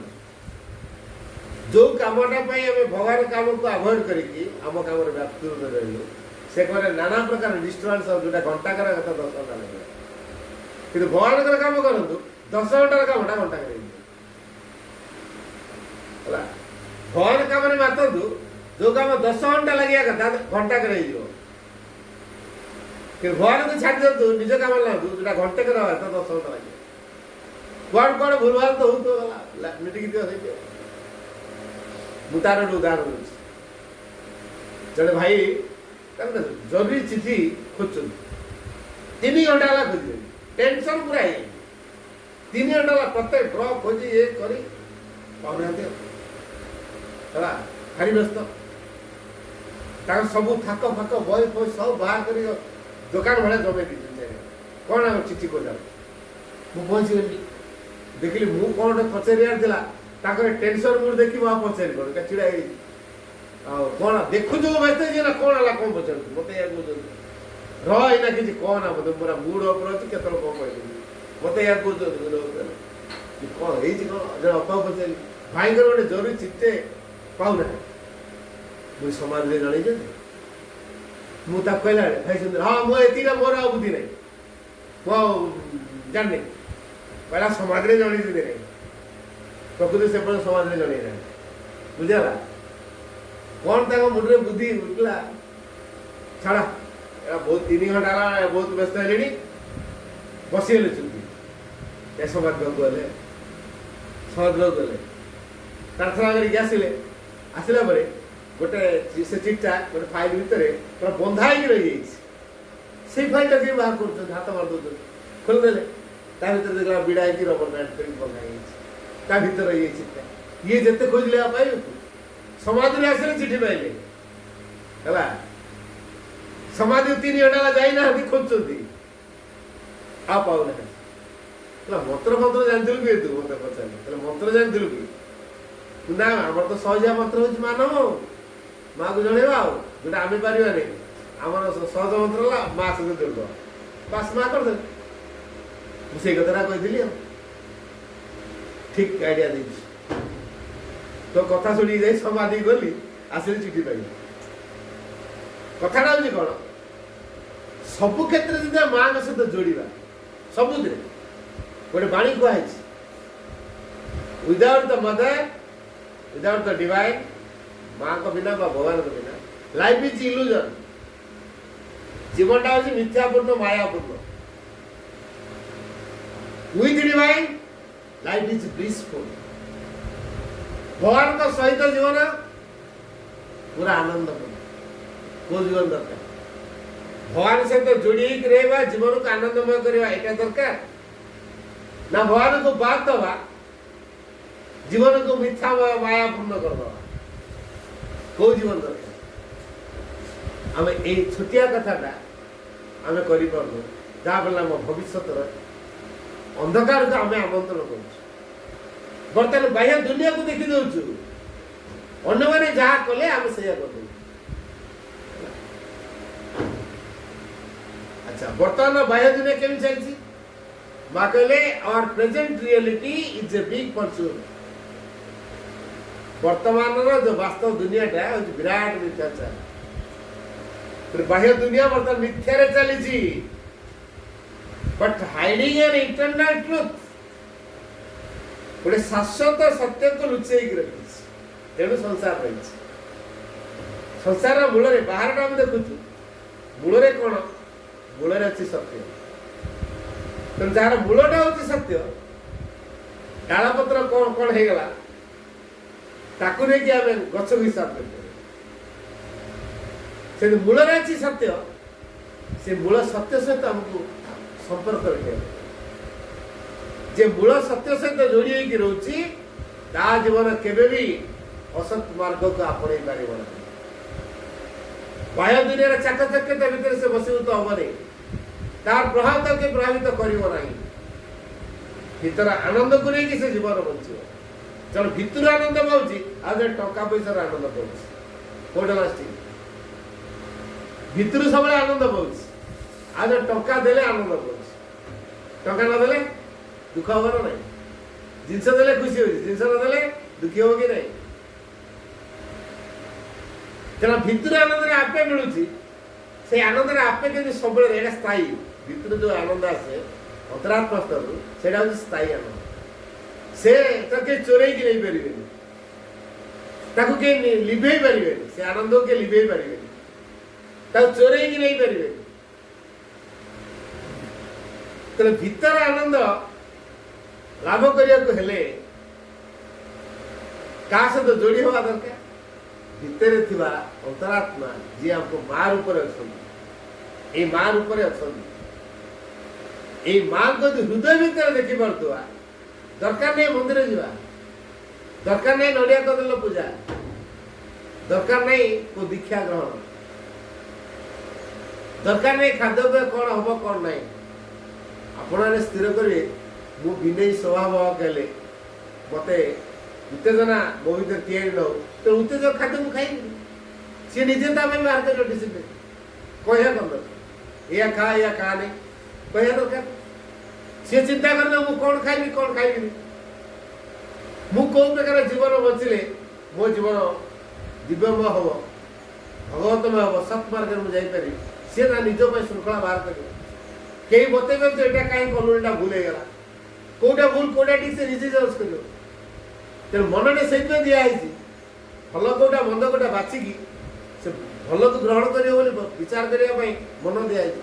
जो कामटा भगवान काम को अवॉइड करके आम काम व्याप्त रही से कहे नाना प्रकार डिस्टर्बांस जोटा घंटाकर कथा 10 घंटा लगे कि भगवान काम करूँ 10 घंटार कामटा घंटा भगवान काम मातु जो काम 10 घंटा लगे कथा घंटा कर भगवान को छाड़ दिखाँ निज काम लगातु जो घंटे कर 10 घंटा लगे कौन कौन भूल भाल तो हो तो मिटिक दियो मुझे तार उदाहरण दूसरी जड़े भाई जरूरी चिठी खोज 3 घंटा है खोज टेंशन पूरा है 3 घंटा है प्रत्येक ड्रॉप खोजी ये करी पाना भारी व्यस्त सब थाक फाक बही फही सब बाहर कर दुकान भाया जमे दी कौन आम चिठी खोजा मुझे पहुँचीगली देखिली मुझे कौन गोटे पचार टेंशन मुझे देखी मुझे पचारि कौन चिड़ा कौन देखु जो मैसेज ना कौन है कौन पचार मत रहीना कि कौन मत पूरा मूड अपर अच्छी के कौन कह मत या कौन है जन अपा पचार भाई गोटे जरूरी चिट्ठे पाऊना मुझे समाज में जन मुझे कहला भाई सुंदर हाँ मुझे मोर आ बुद्धि नहीं जानी कहला समाज में जन नहीं प्रकृति से समाज में जन बुझेगा कौन तक मुंडे बुद्धि उठला छाड़ा बहुत 3 घंटा बहुत व्यस्त है बसीगले चुपी समाज गले समाज गले प्रार्थना करके आसिले आसला गोटे से चिट्ठा गोटे फाइल भितर पूरा बंधा रही से फाइल टाइम बाहर कर हाथ मार दौर खोलदेले देखा विड़ा रबर बैंड कर बंधा भर ये चिट्ठा ये जिते खोजले पाइल समाज में आसले चिठी पाइले है समाज 3 घंटा जाइना खोजुंट आ पाऊना मंत्र मंत्र जानू कि तू मत पचार मंत्र जानू कि ना आम तो सहजिया मंत्र हूँ मानव माँ को जनवा जोटा आम पारे आम सहज मंत्र है माँ सहित जोड़ बास माँ करदे मुझे कथा कही ठीक आइडिया दे तो कथा शुणी जाए समाधि गली आसिले चिठी पाई कथाटा हूँ कौन सबु क्षेत्र में माँ सहित जोड़ा सबुद गोटे बाणी कहुई without the mother without the divine माँ को बिना भगवान को बिना लाइफ इज इल्यूजन जीवनटा हूँ मिथ्यापूर्ण मायापूर्ण with divine life is blissful भगवान का सहित जीवन पूरा आनंदपूर्ण को जीवन दरकार भगवान सहित जोड़ी रहा जीवन को आनंदमय करवा यहाँ दरकार ना भगवान को बात दवा जीवन को मिथ्या माया पूर्ण कर को जीवन दरकार आम ये छोटिया कथाटा आम कर भविष्य अंधकार को आम आमंत्रण कर बर्तमान बाह्य दुनिया को देखी दौचु अन्य मैंने जहाँ कले आम से कर अच्छा बर्तमान बाह्य दुनिया केमी चलती माँ कहले our present reality is a big परचून वर्तमान जो वास्तव दुनियाटा हूँ विराट मिथ्याचार बाह्य दुनिया बर्तमान मिथ्या चली but hiding an internal truth गोटे शाश्वत सत्य को लुचेक रखी तेणु संसार रही संसार मूल बाहर आम देखु मूल कौन मूल अच्छी सत्य तेणु जार मूलटा हूँ सत्य डालपत्र कौन कौन हो गला ताकू नहीं आम गछ को हिसाब कर मूल अच्छी सत्य से मूल सत्य सहित आमको संपर्क रखे जे मूल सत्य सहित जोड़ी होगी रोची ता जीवन केबे भी असत मार्ग को आपणे पार बाह्य दुनिया चाकचक्यता भितर से बसीभूत हम नहीं तार प्रभाव तक प्रभावित कर भीतर आनंद को लेकिन से जीवन बंचो चलो भितर आनंद पाऊँ आज टंका पैसा आनंद पाऊँ कोटा लास्टिंग भितर सब आनंद पाऊँ आज टंका देले आनंद पाऊँ टंका न देले दुख हम ना जिनस देले खुशी हो जिनस न देले दुखी हो कि नहीं तेना भितर आनंद आपे मिलूँ से आनंद आपे के सब स्थायी भितर जो आनंद आसे अंतरात्मा स्तर से स्थायी आनंद से चोरई की नहीं पारे ताकू के लिभे पारे से आनंद के लिभे पारे चोरई की नहीं पारे तेरे भीतर आनंद लाभ करने क्या सहित जोड़ी हवा दरकार ଭିତରେ ଥିବା ଅନ୍ତରାତ୍ମା ଯିଏ ଆମକୁ ମା ରୂପରେ ଅଛନ୍ତି, ଏଇ ମା ରୂପରେ ଅଛନ୍ତି, ଏଇ ମାଙ୍କୁ ଯଦି ହୃଦୟ ଭିତରେ ଦେଖିପାରୁଥିବା, ଦରକାର ନାହିଁ ମନ୍ଦିର ଯିବା, ଦରକାର ନାହିଁ ନଡ଼ିଆ କଦଳୀ ପୂଜା, ଦରକାର ନାହିଁ କୋଉ ଦୀକ୍ଷା ଗ୍ରହଣ, ଦରକାର ନାହିଁ ଖାଦ୍ୟପେୟ କ'ଣ ହବ କ'ଣ ନାହିଁ। ଆପଣମାନେ ସ୍ଥିର କରିବେ ମୁଁ ବିନୟୀ ସ୍ୱଭାବ ହେଲେ ମତେ ଉତ୍ତେଜନା ମୋ ଭିତରେ ତିଆରି ନ ହଉ, ତ ଉତ୍ତେଜକ ଖାଦ୍ୟ ମୁଁ ଖାଇବି। ସିଏ ନିଜେ ତା ପାଇଁ ବାହାର କରିବ ଡିସିପ୍ଲିନ, କହିବା କ'ଣ ଦରକାର, ଏଇଆ ଖା ନାହିଁ କହିବା ଦରକାର। ସିଏ ଚିନ୍ତା କରିବ ମୁଁ କ'ଣ ଖାଇବି କ'ଣ ଖାଇବିନି, ମୁଁ କୋଉ ପ୍ରକାର ଜୀବନ ବଞ୍ଚିଲେ ମୋ ଜୀବନ ଦିବ୍ୟମୟ ହବ, ଭଗବତମୟ ହବ, ସତ୍ ମାର୍ଗରେ ମୁଁ ଯାଇପାରିବି। ସିଏ ତା ନିଜ ପାଇଁ ଶୃଙ୍ଖଳା ବାହାର କରିବ। କେହି ବତେଇବେ ତ ଏଇଟା କାହିଁ କଲୁ, ଏଇଟା ଭୁଲ ହେଇଗଲା, କୋଉଟା ଭୁଲ କୋଉଟା ଠିକ ସେ ନିଜେ ଜଜ କରିବ। ତେଣୁ ମନଟେ ସେଇଥିପାଇଁ ଦିଆହେଇଛି, ଭଲ କୋଉଟା ମନ୍ଦ କୋଉଟା ବାଛିକି ସେ ଭଲକୁ ଗ୍ରହଣ କରିବ ବୋଲି ବିଚାର କରିବା ପାଇଁ ମନ ଦିଆହେଇଛି।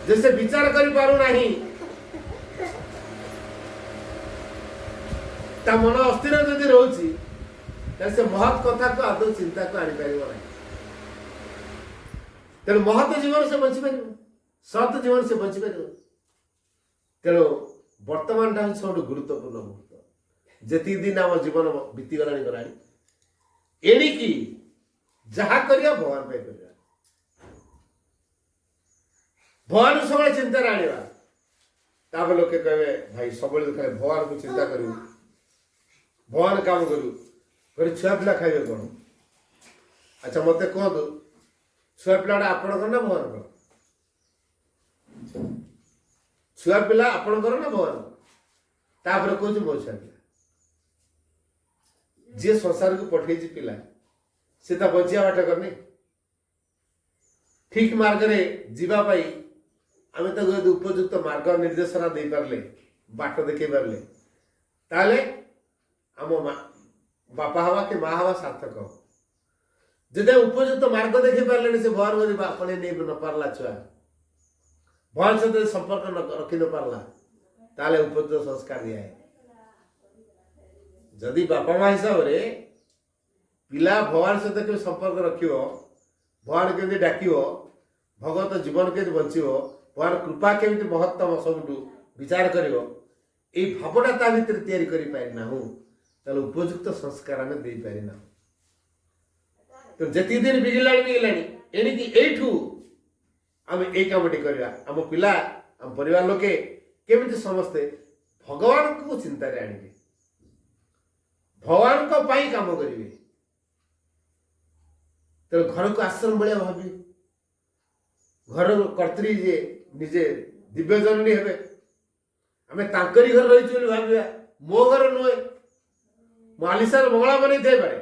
ଯେ ସେ ବିଚାର କରିପାରୁନାହିଁ, ତା ମନ ଅସ୍ଥିର ଯଦି ରହୁଛି, ତାହେଲେ ସେ ମହତ୍ କଥାକୁ ଆଦୌ ଚିନ୍ତାକୁ ଆଣିପାରିବ ନାହିଁ। ତେଣୁ ମହତ୍ ଜୀବନ ସେ ବଞ୍ଚିପାରିବ, ସତ୍ ଜୀବନ ସେ ବଞ୍ଚିପାରିବ। ତେଣୁ ବର୍ତ୍ତମାନଟା ହେଉଛି ସବୁଠୁ ଗୁରୁତ୍ୱପୂର୍ଣ୍ଣ ମୁହୂର୍ତ୍ତ। ଯେତିକି ଦିନ ଆମ ଜୀବନ ବିତିଗଲାଣି ଗଲାଣି, ଏଣିକି ଯାହା କରିବା ଭଗବାନ ପାଇଁ କରିବା, ଭଗବାନଙ୍କୁ ସବୁବେଳେ ଚିନ୍ତାରେ ଆଣିବା। ତାପରେ ଲୋକେ କହିବେ ଭାଇ ସବୁବେଳେ ଖାଲି ଭଗବାନଙ୍କୁ ଚିନ୍ତା କରିବୁ, ଭଗବାନ କାମ କରିବୁ, କହିଲେ ଛୁଆ ପିଲା ଖାଇବେ କ'ଣ? ଆଚ୍ଛା ମତେ କୁହନ୍ତୁ, ଛୁଆ ପିଲାଟା ଆପଣଙ୍କର ନା ଭଗବାନଙ୍କର? ଛୁଆ ପିଲା ଆପଣଙ୍କର ନା ଭଗବାନଙ୍କର? ତାପରେ କହୁଛି ମୋ ଛୁଆ ପିଲା। ଯିଏ ସଂସାରକୁ ପଠେଇଛି ପିଲା, ସେ ତା ବଞ୍ଚିବା ବାଟ କରିନି। ଠିକ ମାର୍ଗରେ ଯିବା ପାଇଁ ଆମେ ତାକୁ ଯଦି ଉପଯୁକ୍ତ ମାର୍ଗ ନିର୍ଦ୍ଦେଶନା ଦେଇପାରିଲେ, ବାଟ ଦେଖେଇ ପାରିଲେ, ତାହେଲେ ଆମ ବାପା ହବା କି ମା ହବା ସାର୍ଥକ ହବ। ଯଦି ଉପଯୁକ୍ତ ମାର୍ଗ ଦେଖେଇ ପାରିଲେନି, ସେ ଭଗବାନ ଯଦି ଆପଣେଇ ନେଇ ନ ପାରିଲା, ଛୁଆ ଭଗବାନ ସହିତ ସମ୍ପର୍କ ରଖି ନ ପାରିଲା, ତାହେଲେ ଉପଯୁକ୍ତ ସଂସ୍କାର ଦିଆଏ। ଯଦି ବାପା ମା ହିସାବରେ ପିଲା ଭଗବାନ ସହିତ କେମିତି ସମ୍ପର୍କ ରଖିବ, ଭଗବାନ କେମିତି ଡାକିବ, ଭଗବତ ଜୀବନ କେମିତି ବଞ୍ଚିବ, ଭଗବାନ କୃପା କେମିତି ମହତ୍ତମ ସବୁଠୁ ବିଚାର କରିବ, ଏଇ ଭାବଟା ତା ଭିତରେ ତିଆରି କରିପାରିନାହୁଁ, ତାହେଲେ ଉପଯୁକ୍ତ ସଂସ୍କାର ଆମେ ଦେଇପାରିନାହୁଁ। ଯେତିକି ଦିନ ବିଗିଲାଣି, ଏଣିକି ଏଇଠୁ ଆମେ ଏଇ କାମଟି କରିବା। ଆମ ପିଲା, ଆମ ପରିବାର ଲୋକେ କେମିତି ସମସ୍ତେ ଭଗବାନଙ୍କୁ ଚିନ୍ତାରେ ଆଣିବେ, ଭଗବାନଙ୍କ ପାଇଁ କାମ କରିବେ। ତେଣୁ ଘରକୁ ଆଶ୍ରମ ଭଳିଆ ଭାବିବେ, ଘର କର୍ତ୍ରୀ ଯିଏ ନିଜେ ଦିବ୍ୟ ଜନନୀ ହେବେ, ଆମେ ତାଙ୍କରି ଘରେ ରହିଛୁ ବୋଲି ଭାବିବା, ମୋ ଘର ନୁହେଁ। ମୁଁ ଆଲିସାର ମଙ୍ଗଳା ବନେଇ ଥାଇପାରେ,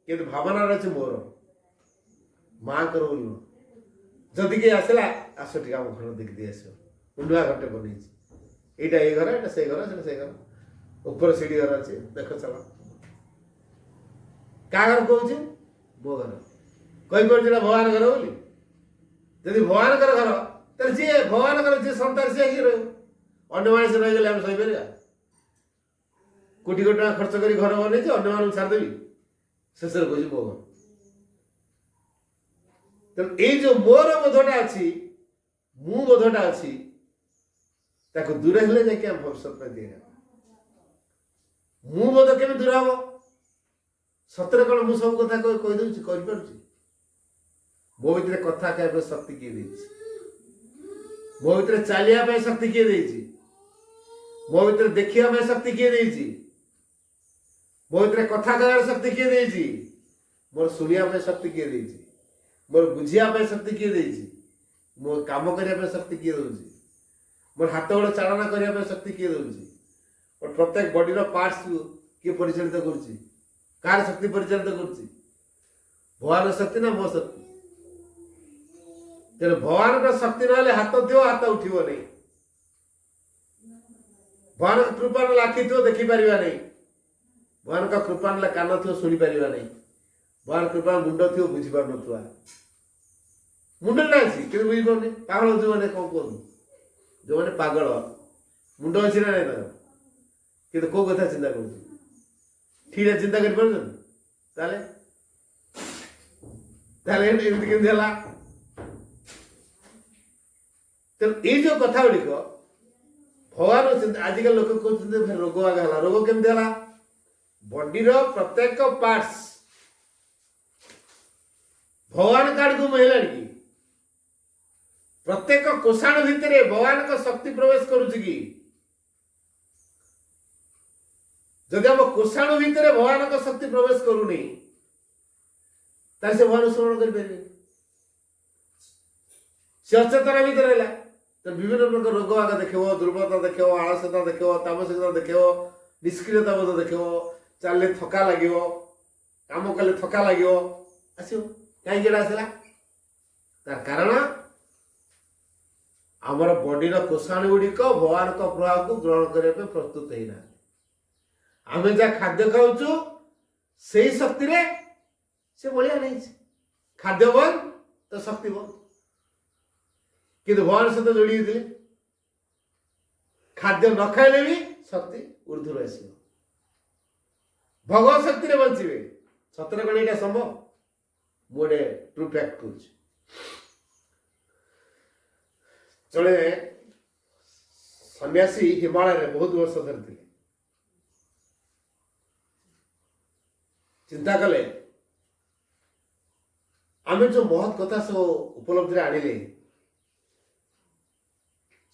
କିନ୍ତୁ ଭାବନାର ଅଛି ମୋର, ମାଙ୍କର ବୋଲି ନୁହଁ। ଯଦି କିଏ ଆସିଲା, ଆସ ଟିକେ ଆମ ଘର ଦେଖି ଦେଇ ଆସିବ, ମୁଁ ନୂଆ ଘରଟେ ବନେଇଛି, ଏଇଟା ଏଇ ଘର, ଏଇଟା ସେଇ ଘର, ସେଟା ସେଇ ଘର, ଉପର ସିଢି ଘର ଅଛି, ଦେଖ ଚାଲ। କାହା ଘର କହୁଛି? ମୋ ଘର। କହିପାରୁଛି ନା ଭଗବାନ ଘର ବୋଲି? ଯଦି ଭଗବାନଙ୍କର ଘର, ତାହେଲେ ଯିଏ ଭଗବାନଙ୍କର ଯିଏ ସନ୍ତାନ ସିଏ କିଏ ରହିବ? ଅନ୍ୟମାନେ ସେ ରହିଗଲେ ଆମେ ସହିପାରିବା? କୋଟି କୋଟି ଟଙ୍କା ଖର୍ଚ୍ଚ କରି ଘର ବନେଇଛି, ଅନ୍ୟମାନଙ୍କୁ ଛାଡ଼ିଦେବି? ଶେଷରେ କହୁଛି ମୋ ଘର। ତେଣୁ ଏଇ ଯୋଉ ମୋର ବୋଧଟା ଅଛି, ମୁଁ ବୋଧଟା ଅଛି, ତାକୁ ଦୂର ହେଲେ ଯାଇକି ଆମେ ଭବିଷ୍ୟତ ପାଇଁ ଦିଆ। ମୁଁ ବୋଧ କେମିତି ଦୂର ହବ? ସତରେ କ'ଣ ମୁଁ ସବୁ କଥା କହିଦଉଛି, କରିପାରୁଛି? ମୋ ଭିତରେ କଥା କହିବା ପାଇଁ ଶକ୍ତି କିଏ ଦେଇଛି? ମୋ ଭିତରେ ଚାଲିବା ପାଇଁ ଶକ୍ତି କିଏ ଦେଇଛି? ମୋ ଭିତରେ ଦେଖିବା ପାଇଁ ଶକ୍ତି କିଏ ଦେଇଛି? ମୋ ଭିତରେ କଥା କହିବାର ଶକ୍ତି କିଏ ଦେଇଛି? ମୋର ଶୁଣିବା ପାଇଁ ଶକ୍ତି କିଏ ଦେଇଛି? ମୋର ବୁଝିବା ପାଇଁ ଶକ୍ତି କିଏ ଦେଇଛି? ମୋ କାମ କରିବା ପାଇଁ ଶକ୍ତି କିଏ ଦଉଛି? ମୋର ହାତ ଗୋଡ଼ ଚାଳନା କରିବା ପାଇଁ ଶକ୍ତି କିଏ ଦଉଛି? ମୋର ପ୍ରତ୍ୟେକ ବଡିର ପାର୍ଟସକୁ କିଏ ପରିଚାଳିତ କରୁଛି? କାହାର ଶକ୍ତି ପରିଚାଳିତ କରୁଛି? ଭଗବାନଙ୍କ ଶକ୍ତି ନା ମୋ ଶକ୍ତି? ତେଣୁ ଭଗବାନଙ୍କ ଶକ୍ତି ନହେଲେ ହାତ ଥିବ, ହାତ ଉଠିବ ନାହିଁ। ଭଗବାନଙ୍କ କୃପା ନହେଲେ ଆଖି ଥିବ, ଦେଖିପାରିବା ନାହିଁ। ଭଗବାନଙ୍କ କୃପା ନହେଲେ କାନ ଥିବ, ଶୁଣିପାରିବା ନାହିଁ। ଭଗବାନ କୃପା ମୁଣ୍ଡ ଥିବ, ବୁଝିପାରୁନଥିବା। ମୁଣ୍ଡ ନା ଅଛି କିନ୍ତୁ ବୁଝିପାରୁନି, ପାଗଳ ଯୋଉମାନେ କ'ଣ କୁହନ୍ତୁ, ଯୋଉମାନେ ପାଗଳ, ମୁଣ୍ଡ ଅଛି ନା ନାହିଁ ତାଙ୍କର, କିନ୍ତୁ କୋଉ କଥା ଚିନ୍ତା କରୁଛନ୍ତି? ଠିକରେ ଚିନ୍ତା କରିପାରୁଛନ୍ତି? ତାହେଲେ ତାହେଲେ ଏମିତି କେମିତି ହେଲା? ତେଣୁ ଏଇ ଯୋଉ କଥା ଗୁଡିକ ଭଗବାନ ଆଜିକାଲି ଲୋକ କହୁଛନ୍ତି ରୋଗ ଆଗ ହେଲା। ରୋଗ କେମିତି ହେଲା? ବଡିର ପ୍ରତ୍ୟେକ ପାର୍ଟସ ଭଗବାନ କାର୍ଡକୁ ମିଳିଲାଣି କି? ପ୍ରତ୍ୟେକ କୋଷାଣ ଭିତରେ ଭଗବାନଙ୍କ ଶକ୍ତି ପ୍ରବେଶ କରୁଛି କି? ଯଦି ଆମ କୋଷାଣ ଭିତରେ ଭଗବାନଙ୍କ ଶକ୍ତି ପ୍ରବେଶ କରୁନି ତାହେଲେ ସେ ଭଗବାନ ସ୍ମରଣ କରିପାରିବେ। ସେ ଅଚେତନ ଭିତରେ ରହିଲା ତ ବିଭିନ୍ନ ପ୍ରକାର ରୋଗ ଆଗ ଦେଖେଇବ, ଦୁର୍ବଳତା ଦେଖେଇବ, ଆଳସ୍ୟତା ଦେଖେଇବ, ତାମସିକତା ଦେଖେଇବ, ନିଷ୍କ୍ରିୟତା ବୋଧ ଦେଖେଇବ, ଚାଲିଲେ ଥକା ଲାଗିବ, କାମ କଲେ ଥକା ଲାଗିବ, ଆସିବ। କାହିଁକି ଏଟା ଆସିଲା? ତାର କାରଣ ଆମର ବଡିର କୋଷାଣ ଗୁଡିକ ଭଗବାନଙ୍କ ପ୍ରଭାବକୁ ଗ୍ରହଣ କରିବା ପାଇଁ ପ୍ରସ୍ତୁତ ହେଇନାହାନ୍ତି। ଆମେ ଯାହା ଖାଦ୍ୟ ଖାଉଛୁ ସେଇ ଶକ୍ତିରେ ସେ ବଳିଆ ନେଇଛି। ଖାଦ୍ୟ ବନ୍ଦ ତ ଶକ୍ତି ବନ୍ଦ। କିନ୍ତୁ ଭଗବାନ ସହିତ ଯୋଡ଼ି ହେଇଥିଲେ ଖାଦ୍ୟ ନ ଖାଇଲେ ବି ଶକ୍ତି ଉର୍ଦ୍ଧ୍ୱରୁ ଆସିବ। ଭଗବତ ଶକ୍ତିରେ ବଞ୍ଚିବେ। ସତରେ କଣ ଏଇଟା ସମ୍ଭବ? ମୁଁ ଗୋଟେ ଟ୍ରୁ ଫ୍ୟାକ୍ଟ କହୁଛି। ଜଣେ ସନ୍ନ୍ୟାସୀ ହିମାଳୟରେ ବହୁତ ବର୍ଷ ଧରି ଥିଲେ। ଚିନ୍ତା କଲେ ଆମେ ଯୋଉ ମହତ୍ କଥା ସବୁ ଉପଲବ୍ଧିରେ ଆଣିଲେ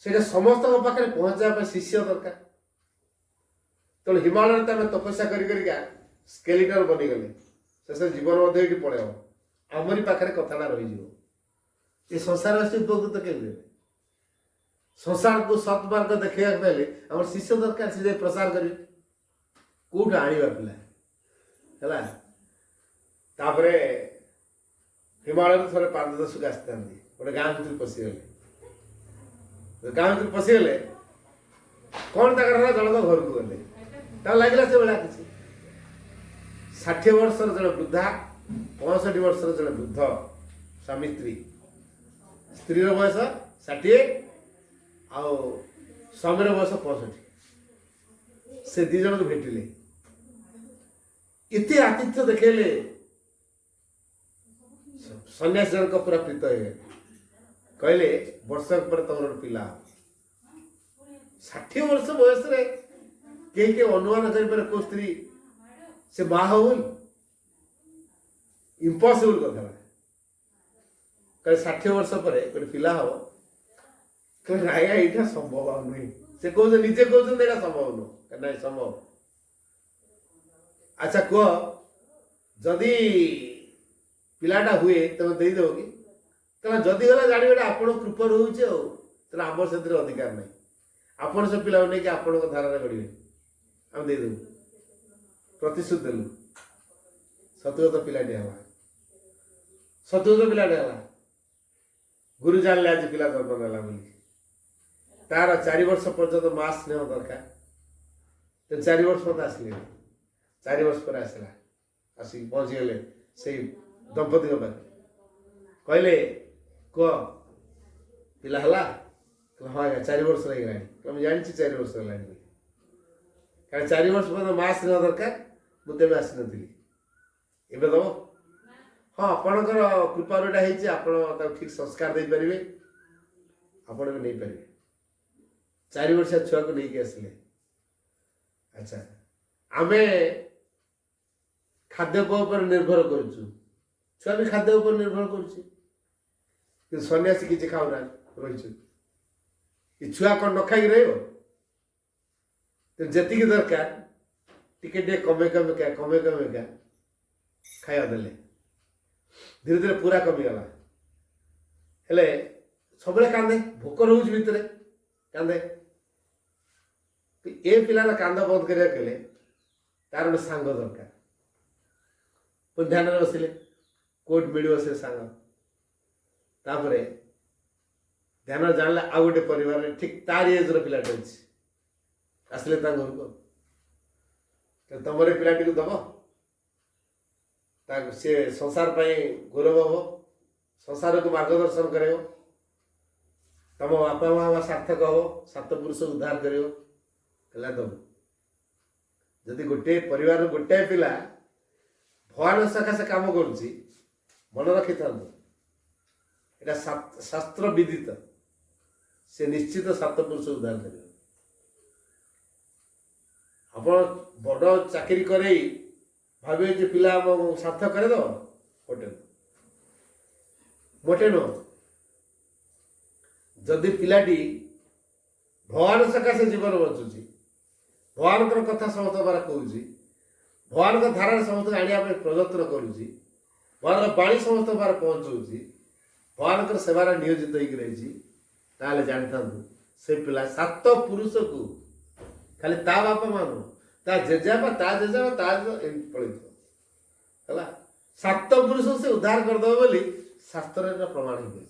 ସେଇଟା ସମସ୍ତଙ୍କ ପାଖରେ ପହଞ୍ଚାଇବା ପାଇଁ ଶିଷ୍ୟ ଦରକାର। ତେଣୁ ହିମାଳୟରେ ତ ଆମେ ତପସ୍ୟା କରିକା ସ୍କେଲିଟନ ବନିଗଲେ। ଶେଷ ଜୀବନ ମଧ୍ୟ ଏଇଠି ପଳେଇବ। ଆମରି ପାଖରେ କଥାଟା ରହିଯିବ। ଏ ସଂସାର ଆସି ଉପକୃତ କେମିତି ହେବେ? ସଂସାରକୁ ସତ୍ମାର୍ଗ ଦେଖେଇବାକୁ ହେଲେ ଆମର ଶିଷ୍ୟ ଦରକାର। ସେ ଯାଇ ପ୍ରସାର କରିବେ। କୋଉଠୁ ଆଣିବା ପିଲା ହେଲା? ତାପରେ ହିମାଳୟରୁ ଥରେ 5-10 ଆସିଥାନ୍ତି। ଗୋଟେ ଗାଁ ଭିତରୁ ପଶିଗଲେ। ଗାଁ ଭିତରୁ ପଶିଗଲେ କଣ ତାଙ୍କର ହେଲା? ଜଣଙ୍କ ଘରକୁ ଗଲେ। ତାକୁ ଲାଗିଲା ସେ ଭଳିଆ କିଛି 60 ବର୍ଷର ଜଣେ ବୃଦ୍ଧା, 65 ବର୍ଷର ଜଣେ ବୃଦ୍ଧ ସ୍ୱାମୀ ସ୍ତ୍ରୀ। ସ୍ତ୍ରୀର ବୟସ 60 ଆଉ ସ୍ୱାମୀର ବୟସ 65। ସେ ଦି ଜଣକୁ ଭେଟିଲେ। ଏତେ ଆତିଥ୍ୟ ଦେଖେଇଲେ ସନ୍ନ୍ୟାସୀ ଜଣକ ପୁରା ପ୍ରୀତ ହେଇଗଲେ। କହିଲେ ବର୍ଷକ ପରେ ତମର ଗୋଟେ ପିଲା ହବ। 60 ବର୍ଷ ବୟସରେ କେହି କେହି ଅନୁମାନ କରିପାରେ କୋଉ ସ୍ତ୍ରୀ ସେ ମା ହବ ବୋଲି? ଇମ୍ପସିବୁଲ କଥା। କହିଲେ 60 ବର୍ଷ ପରେ ଗୋଟେ ପିଲା ହବ। କହିଲେ ଆଜ୍ଞା ଏଇଟା ସମ୍ଭବ ନୁହେଁ। ସେ କହୁଛନ୍ତି, ନିଜେ କହୁଛନ୍ତି ଏଇଟା ସମ୍ଭବ ନୁହଁ। ନାଇଁ ସମ୍ଭବ। ଆଚ୍ଛା କୁହ, ଯଦି ପିଲାଟା ହୁଏ ତମେ ଦେଇଦେବ କି? କାରଣ ଯଦି ଗଲା ଜାଣିବେ ଏଟା ଆପଣଙ୍କ କୃପାରୁ ହଉଛି ଆଉ। ତାହେଲେ ଆମର ସେଥିରେ ଅଧିକାର ନାହିଁ। ଆପଣ ସେ ପିଲାକୁ ନେଇକି ଆପଣଙ୍କ ଧାରାରେ ଗଢ଼ିବେ। ଆମେ ଦେଇଦେବୁ। ପ୍ରତିଶ୍ରୁତି ଦେଲୁ। ସତୁଗତ ପିଲାଟି ହେଲା। ସତୁଗତ ପିଲାଟି ହେଲା। ଗୁରୁ ଜାଣିଲେ ଆଜି ପିଲା ଜନ୍ମ ନେଲା ବୋଲି। ତାର 4 ବର୍ଷ ପର୍ଯ୍ୟନ୍ତ ମା ସ୍ନେହ ଦରକାର। 4 ବର୍ଷ ପର୍ଯ୍ୟନ୍ତ ଆସିଲେନି। 4 ବର୍ଷ ପରେ ଆସିଲା। ଆସିକି ପହଞ୍ଚିଗଲେ ସେଇ ଦମ୍ପତିଙ୍କ ପାଖରେ। କହିଲେ କୁହ ପିଲା ହେଲା? ହଁ ଆଜ୍ଞା 4 ବର୍ଷ ହେଇଗଲାଣି। ମୁଁ ଜାଣିଛି 4 ବର୍ଷ ହେଲାଣି ବୋଲି। କାରଣ 4 ବର୍ଷ ପର୍ଯ୍ୟନ୍ତ ମା ସ୍ନେହ ଦରକାର। ମୁଁ ତେବେ ଆସିନଥିଲି। ଏବେ ଦବ? ହଁ ଆପଣଙ୍କର କୃପାରୁ ଏଇଟା ହେଇଛି। ଆପଣ ତାକୁ ଠିକ ସଂସ୍କାର ଦେଇପାରିବେ। ଆପଣ ବି ନେଇପାରିବେ। 4 ବର୍ଷିଆ ଛୁଆକୁ ନେଇକି ଆସିଲେ। ଆଚ୍ଛା ଆମେ ଖାଦ୍ୟ ଉପରେ ନିର୍ଭର କରୁଛୁ। ଛୁଆ ବି ଖାଦ୍ୟ ଉପରେ ନିର୍ଭର କରୁଛି। କିନ୍ତୁ ସନ୍ନ୍ୟାସୀ କିଛି ଖାଉନାହାନ୍ତି, ରହିଛୁ। ଏ ଛୁଆ କଣ ନ ଖାଇକି ରହିବ? ଯେତିକି ଦରକାର ଟିକେ ଟିକେ କମେଇକା ଖାଇବା ଦେଲେ ଧୀରେ ଧୀରେ ପୁରା କମିଗଲା। ହେଲେ ସବୁବେଳେ କାନ୍ଦେ। ଭୋକ ରହୁଛି ଭିତରେ କାନ୍ଦେ। ଏ ପିଲାର କାନ୍ଦ ବନ୍ଦ କରିବାକୁ ହେଲେ ତାର ଗୋଟେ ସାଙ୍ଗ ଦରକାର। ଧ୍ୟାନରେ ବସିଲେ କୋଉଠି ମିଳିବ ସେ ସାଙ୍ଗ। ତାପରେ ଧ୍ୟାନରେ ଜାଣିଲେ ଆଉ ଗୋଟେ ପରିବାରରେ ଠିକ ତାରି ଏଜର ପିଲାଟେ ଅଛି। ଆସିଲେ ତା ଘରକୁ। ତମର ପିଲାଟିକୁ ଦବ? ତାକୁ ସେ ସଂସାର ପାଇଁ ଗୌରବ ହବ। ସଂସାରକୁ ମାର୍ଗଦର୍ଶନ କରିବ। ତମ ବାପା ମା ସାର୍ଥକ ହବ। 7 ପୁରୁଷ ଉଦ୍ଧାର କରିବ। ହେଲା ଦବ। ଯଦି ଗୋଟିଏ ପରିବାରର ଗୋଟାଏ ପିଲା ଭଗବାନ ସକାଶେ କାମ କରୁଛି मन रखि था एटा शास्त्र विदित से निश्चित 7 पुरुष उद्धार कर बड़ चाकरी करे भावे जे पिला सार्थ करे दो मोटे नुह जदि पिलाटी भगवान सकाशे जीवन बचुची भगवान कथा समस्त बार कहूँ भगवान धारा समस्त आने प्रयत्न करुच्ची भगवान बाणी समस्त बार पहुँचाऊँ भगवान सेवार नियोजित होती जानी था से पिला 7 पुरुष को खाली ता बापा मान ता जेजापा ता पड़े 7 पुरुष से उद्धार करदे बोली शास्त्र प्रमाण हो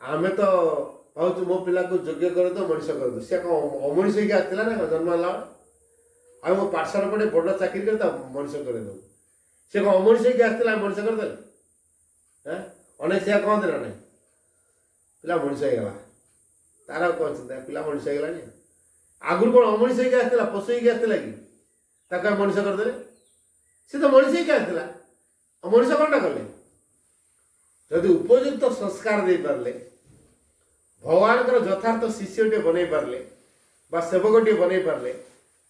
आम तो पाचु मो पिला को योग्य कर दो मनीष कर दो सी अमनीष होगी आसला ना जन्म है आ मो पाठशाला पढ़े बड़ चाकरी कर मनीष कर दो सी अमनीष होगी आसला मनीष करदे अनेक से कहते ना ना पिला मनीष होगा तार कौन चिंता पिला मनीष होगा आगुरी कौन अमनीष होगी आसला पशु होगी आसला कि मनीष करदे सी तो मनीष होगी आसला मनीष कौनटा कले जदि उपयुक्त संस्कार दे पारे भगवान यथार्थ शिष्य बन पारे सेवक बन पारे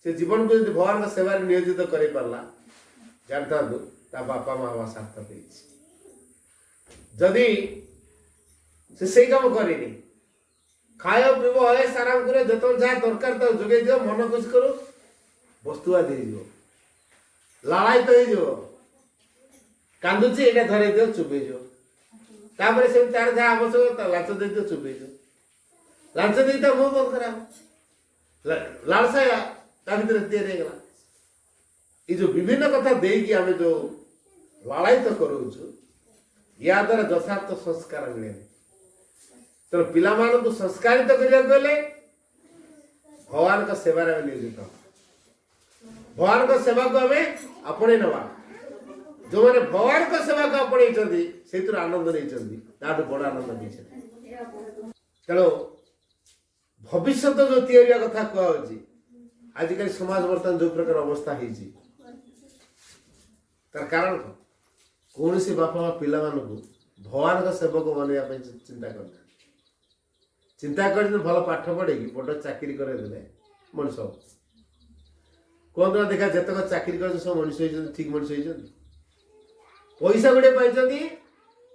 से जीवन को जब भगवान सेवार नियोजित कर पारा जानता बापा माँ सार्थक जदि से काम करे खाए पीब ऐस आराम करे जो जहाँ दरकार तो जोगे दियो मन खुश करो वस्तुआ दे लालायित हो कांदुची एटा धरे दियो चुपे जो तापर से तार जहाँ आवश्यक लाच दे दियो चुपे जो लाच दे तो मुंह बंद करा लालसा गला ये जो विभिन्न कथा देकी आम जो लालायित करूँ या द्वारा यथार्थ संस्कार मिले तो पिला को संस्कारित करने भगवान का सेवा नियोजित भगवान का सेवा को आम आपणे नवा जो मैंने भगवान का सेवा को आपणे से आनंद नहीं बड़ आनंद नहीं तेणु भविष्य जो तैयारी कथा कहु आजिकल समाज बर्तमान जो प्रकार अवस्था तार कारण कौन सी बापा माँ पिला भगवान का सेवक बनवाई चिंता करना चिंता कर भल पाठ पढ़े बड़ चाकरी करदे मनीष कहते देखा जितक चाकरी कर सब मनीष ठीक मनीष पैसा गुड़े पाई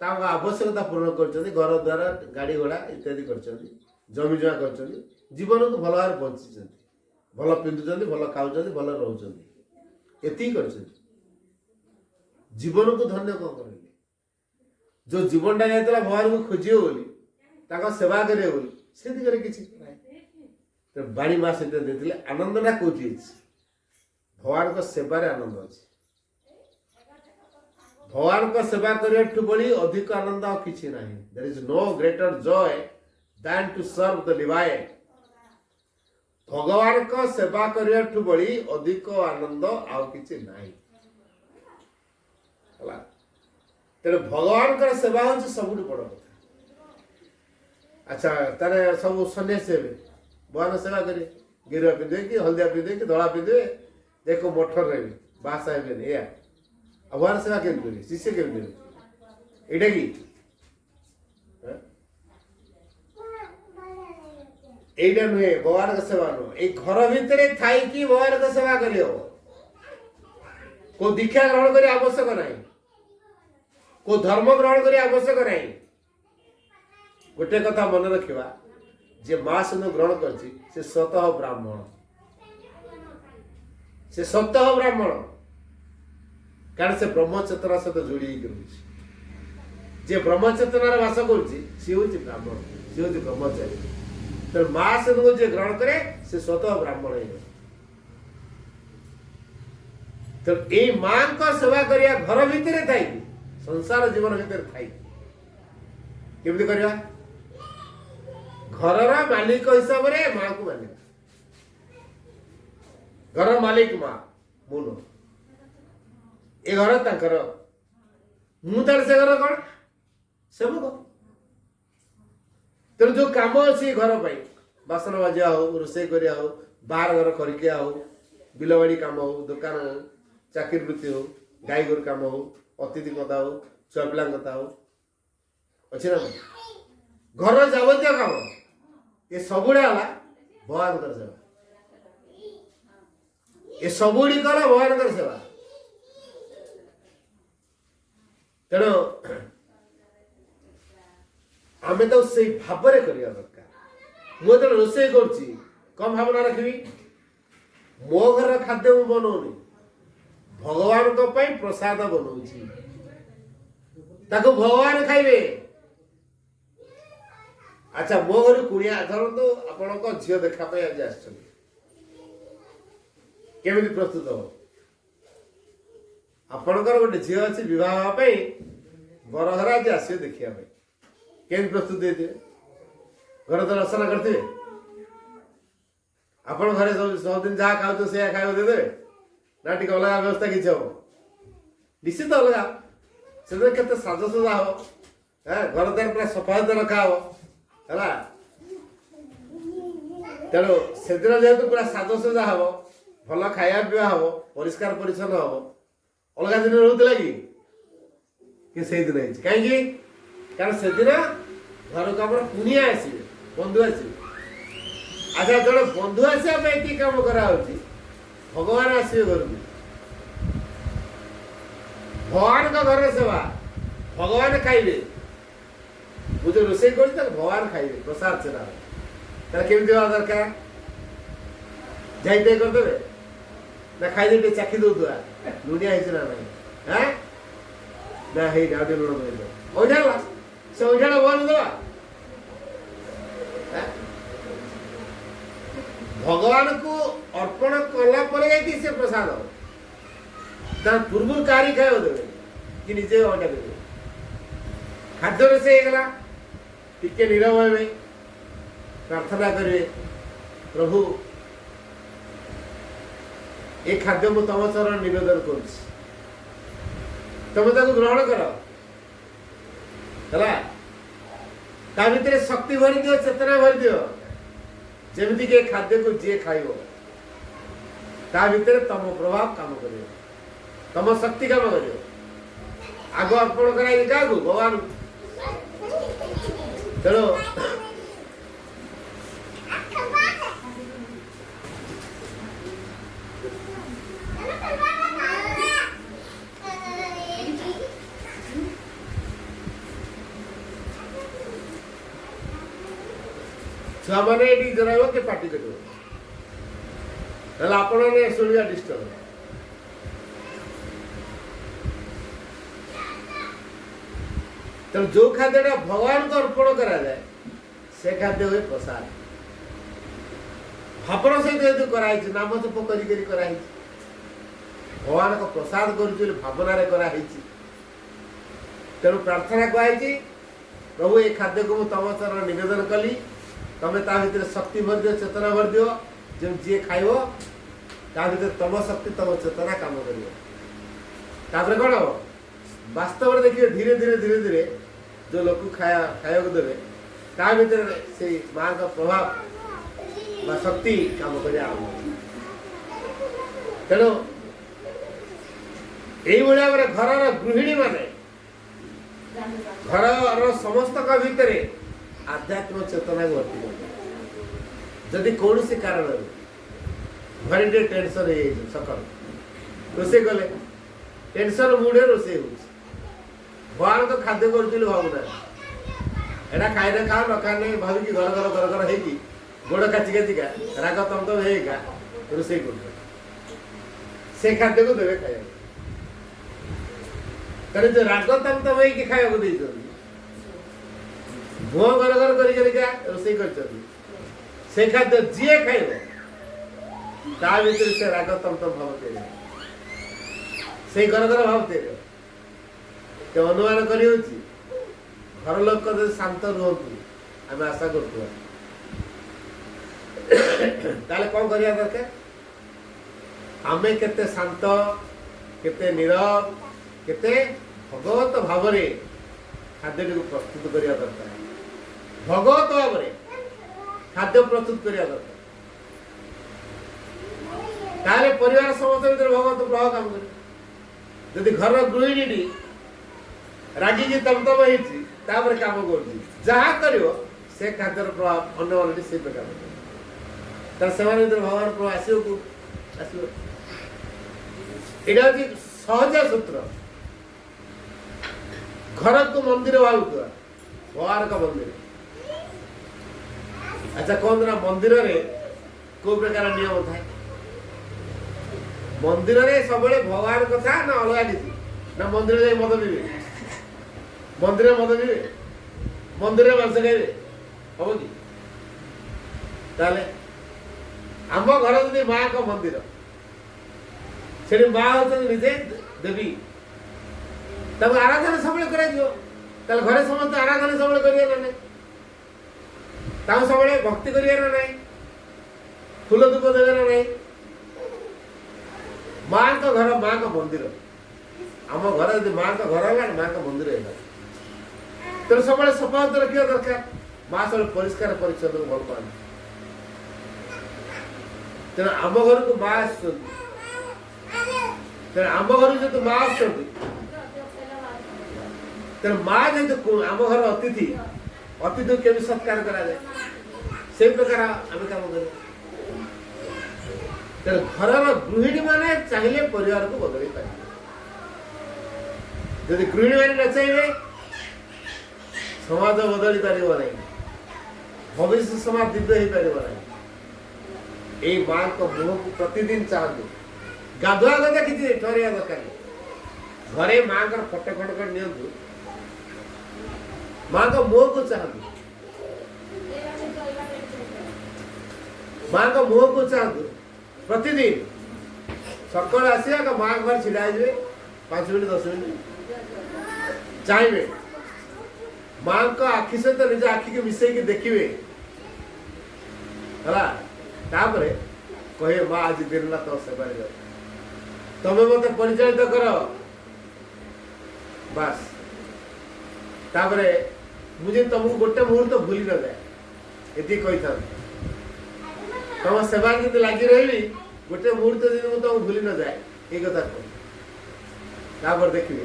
आवश्यकता पूर्ण कर घर द्वार गाड़ी घोड़ा इत्यादि कर जमी जमा कर जीवन को भल भाव बंची भल पिंधुं भल खाऊँ भल रोच कर जीवन को धन्य कौन कर जो जीवनटा जाता भगवान को खोजे बोली सेवा करे से दिगरे किसी बाणी माँ से आनंदटा कौटी भगवान को सेवार आनंद अच्छे भगवान को सेवा करने बड़ी अधिक आनंद आ किसी ना there is no greater joy than to serve the divine भगवान को सेवा करने बड़ी अधिक आनंद आ किसी ना तेरे भगवान का सेवा हूँ सब बड़ कथा अच्छा तारे सब सन्यासी हे भगवान सेवा करे गिरुआ पिंधे कि हल्दिया पिंधे कि धड़ा पिंधे देखो मठर रहे बासा हे या भगवान सेवा केम कर शिष्य केम कर एटा कि एटा नुहे भगवान का सेवा नुह ए घर भितर थाई कि भगवान का सेवा करियो को दीक्षा ग्रहण करी आवश्यक नहीं को धर्म ग्रहण करी आवश्यक नहीं गोटे कथा मन रखा जे माँ सिंधु ग्रहण कर स्वतः ब्राह्मण से स्वतः ब्राह्मण कारण से ब्रह्मचेतना सहित जोड़ी रही जे ब्रह्मचेतनार वास कर ब्राह्मण सी हूँ ब्रह्मचारी तो माँ सिंधु जे ग्रहण करे से स्वतः ब्राह्मण तो ये माँ का सेवा करिया घर भितर थी संसार जीवन भितर थी केमती करवा घर मालिक हिसाब से माँ को मानिका घर मालिक माँ मुन ए घर तार मुझे से घर कौन सेवक तेणु जो कम अच्छी घर पर बासन बाजा हो रोसे करिया हो बाहर घर खरिकिया हो बिलवाड़ी काम हो दुकान हो चाकरी वृत्ति हो गाई गोरु काम हो अतिथि कथा हो छुआ पिला कथा हो अच्छे ना घर जावतीय काम ये सबुड़ा है भगवान कर सेवा ये सबुड़ी कर भगवान कर सेवा तेणु आम तो से भाव दरकार मुझे रोसे कम भावना रखी मो घर खाद्य मु बनाऊनी भगवान प्रसाद बनाऊँगी ताको भगवान खाइबे अच्छा मो घर कुड़िया धरतु आपण झील देखा आज आमि प्रस्तुत हो आपणकर गोटे झील अच्छी बह बरघर आज आस देखा केमी प्रस्तुत देते घर तो रचना करते आपण घरे सबदिन जहाँ खाऊ से खाया देदे ना टी अलग व्यवस्था किसी हम निश्चित अलग से केते साजसजा हम घर द्वार पूरा सफा रखा है तेणु से दिन जेहेतु पूरा साजसजा हम भल खाया पीवा हम परिष्कार परिच्छन्न हम अलग दिन रोला कि से दिन कहीं कारण से दिन घर को आम कुनिया आसवे बंधु आसवे अच्छा जो बंधु आसवा कि कम करा भगवान आसवे घर को भगवान का घर सेवा भगवान खाइबे मुझे रोसे भगवान खाइबे प्रसाद सेवा केमी देवा दरकार जाइए करदे ना खाई चाखी दौआ लुणिया ना ना ना है लुण अझाड़ा से अझाड़ा भगवान देवा भगवान को अर्पण कला से प्रसाद पूर्व कारी खाए देवे कि निजे अटा देवे खाद्य रोसे टिके नीरव हे प्रार्थना करेंगे प्रभु ये खाद्य मु तम चरण निवेदन कर ग्रहण कर भीतर शक्ति भरी दियो चेतना भरी दियो जमी के खाद्य को जी खाइब ता भीतर तम प्रभाव काम कर तम शक्ति काम कर आग अर्पण कराई क्या भगवान तेणु छुआ मैंने ये जराइब कि पार्टी कर शुणा डिस्टर्ब तेणु जो खाद्य भगवान को अर्पण करा जाए से खाद्य हुए प्रसाद भावन सहित कराई नाम जप कर भगवान को प्रसाद कर भावना कराई तेणु प्रार्थना कहुई प्रभु ये खाद्य को तम चरण निवेदन कली तमें ता भीतर शक्ति भर दियो चेतना भर दियो जो जी खाइब ता भीतर तम शक्ति तम चेतना काम कर कौन हम वास्तव में देखिए धीरे धीरे धीरे धीरे जो लोग खाया देवे ता भीतर से माँ का प्रभाव शक्ति काम कर तेणु ये घर गृहिणी माने घर समस्त भितर आध्यात्मिक चेतना भर्ती कर जदि कौन सी कारण घर टे टेंशन हो सका रोसे गले टेंशन मुड़े रोसे भगवान तो खाद्य कर भावना एटा खाई ना खाओ न खा नहीं भाविकी घर घर घर घर है गोड़ काची काचिका राग तम तम है रोसे से खाद्य को देवे खाया तेरे जो राग तम तम है खाया दे भुआ घर घर कर रोसे से खाद्य जी खाइब ता भीतर से राग तम तम भाव तेरे से घर घर भाव तेरे तो अनुमान कर घर लोक शांत रुहतु आम आशा कर कौन करवा दरकार आम केते शांत केते नीरव केते भगवत भाव खाद्य को प्रस्तुत करवा दरकार भगवत भाव खाद्य प्रस्तुत करवा दरकार ताले परिवार समस्त भीतर भगवत प्रभाव काम कर जदि घर गृहिणी रागिकी तमतम होती काम कर जहाँ कर से खाद्यर प्रभाव अन्य से प्रकार भगवान प्रभाव आसो यहाँ हूँ सहज सूत्र घर को मंदिर भावुआ भगवान का मंदिर। अच्छा कौन ना मंदिर रे को प्रकार नियम था मंदिर रे सब भगवान कथा ना अलग किसी ना मंदिर जाए मद पीबे मंदिर मद पीबे मंदिर मांस खाइबे हम कि ताले आम घर जब माँ का मंदिर से माँ होती निजे देवी तब आराधना सब कर घरे समस्त आराधना सब करें सब भक्ति करें ना नहीं फूल धूप देवे ना नहीं माँ का घर माँ का मंदिर आम घर यदि माँ का घर है माँ का मंदिर है तो सब सफा रखा दरकार माँ सब परिष्कार परिच्छन्न भल पाती तेना आम घर को माँ आम घर जो माँ तेना माँ जो आम घर अतिथि अतिथि के सत्कार करा जाए से प्रकार आम काम कर घर गृहिणी माने चाहिए परिवार को बदल पाए जदि गृहिणी मैंने न चाहिए समाज बदली पार नहीं भविष्य समाज दिव्य हो पार नहीं यही माँ को मुह को प्रतिदिन चाहतु गाधुआ गदा किसी ठहरिया दरकार घरे माँ का फटो खंड कर नियंतु माँ का मुह को चाहतु माँ का मुह को चाहतु प्रतिदिन सकाल आसिया माँ घर छिड़ा 5 मिनट 10 मिनट चाहिए माँ का आखि सहित निज आखि के मिसई देखिए है तापर कहे माँ आज दिन ना तो सेवा तमें मत परिचालित कर बास तापर मुझे तुमको गोटे मुहूर्त भूली न जाए ये कही था तुम सेवा जी लगी रही गोटे मुहूर्त दिन मुझे तुमको भूली न जाए ये कथा कह देखिए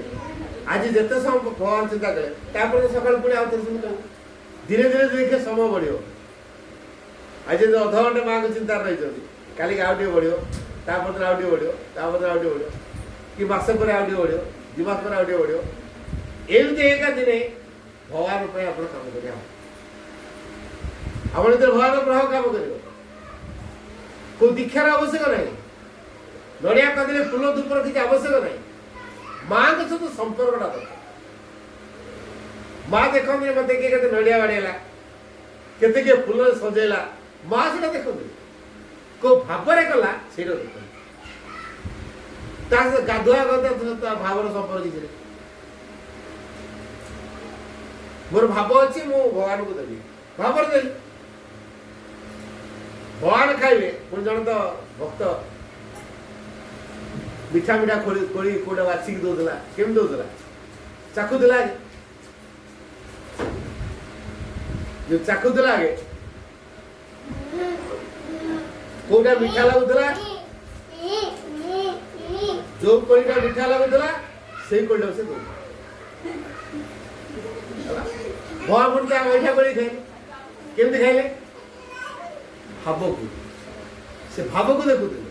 आज जिते समय भगवान चिंता करे सकाल पुणी आउ धीरे धीरे देखिए समय बढ़ आज अधघंटे माँ को चिंता रही काली आउ टे बढ़ तापर आउ टे बढ़ तापर आउ टे बढ़ कि मसे पर आउ टे बढ़ 2 मास पर आउ टे बढ़ एमती एका दिन भगवान आप काम कर भगवान प्रभाव काम कर कोई दीक्षार आवश्यक नहीं नड़िया कदले फूल धूप किसी आवश्यक नहीं माँ के सहित संपर्क दरकार माँ देखते मत किए नड़िया बाड़ेला के फूल सजेला माँ से देखते को भाव कला से गाधुआ गदा भावर संपर्क किसी मोर भाव अच्छी मु भगवान को देवी भाव देली भगवान खाइबे पुणी जन तो भक्त मीठा मीठा खोली कोड़ा बाछिक दौला केम दौला चाखुला जो चाखुला आगे कोटा मीठा लगुला जो कोईटा मीठा लगुला से कोईटा से दौला भगवान पुणी क्या मीठा कोड़ी खाइले केमती खाइले भाव को से भाव को देखुले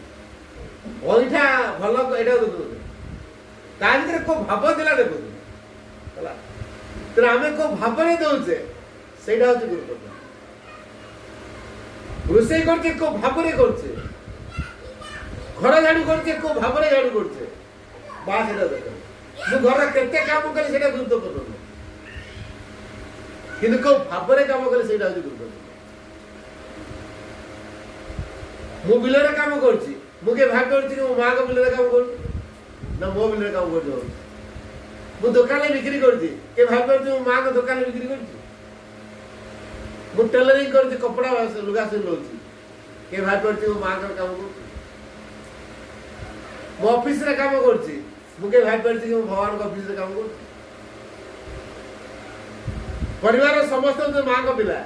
अईठा भल एटा देखुले ता भीतर को भाव दिला देखुले तो आम को भाव नहीं दौचे से गुरुत्व रोषे करके को भाव करछे घर झाड़ू करके को भाव झाड़ू करछे बास एटा देख मु घर केते काम करे सेटा गुरुत्वपूर्ण किंतु को भाव काम करे सेटा गुरुत्वपूर्ण मु बिलरे काम करछि मुके भाग करछि कि मो मां को बिलरे काम करछि ना मो बिलरे काम करछि मु दुकान में बिक्री करछि के भाग करछि मो मां को दुकान में बिक्री करछि मु टेलरिंग करछि कपड़ा लुगा से लोछि के भाग करछि मो मां को काम करछि मो ऑफिस रे काम करछि मुके भाग करछि कि मो भगवान को ऑफिस रे काम करछि परिवार समस्त जो मां को पिला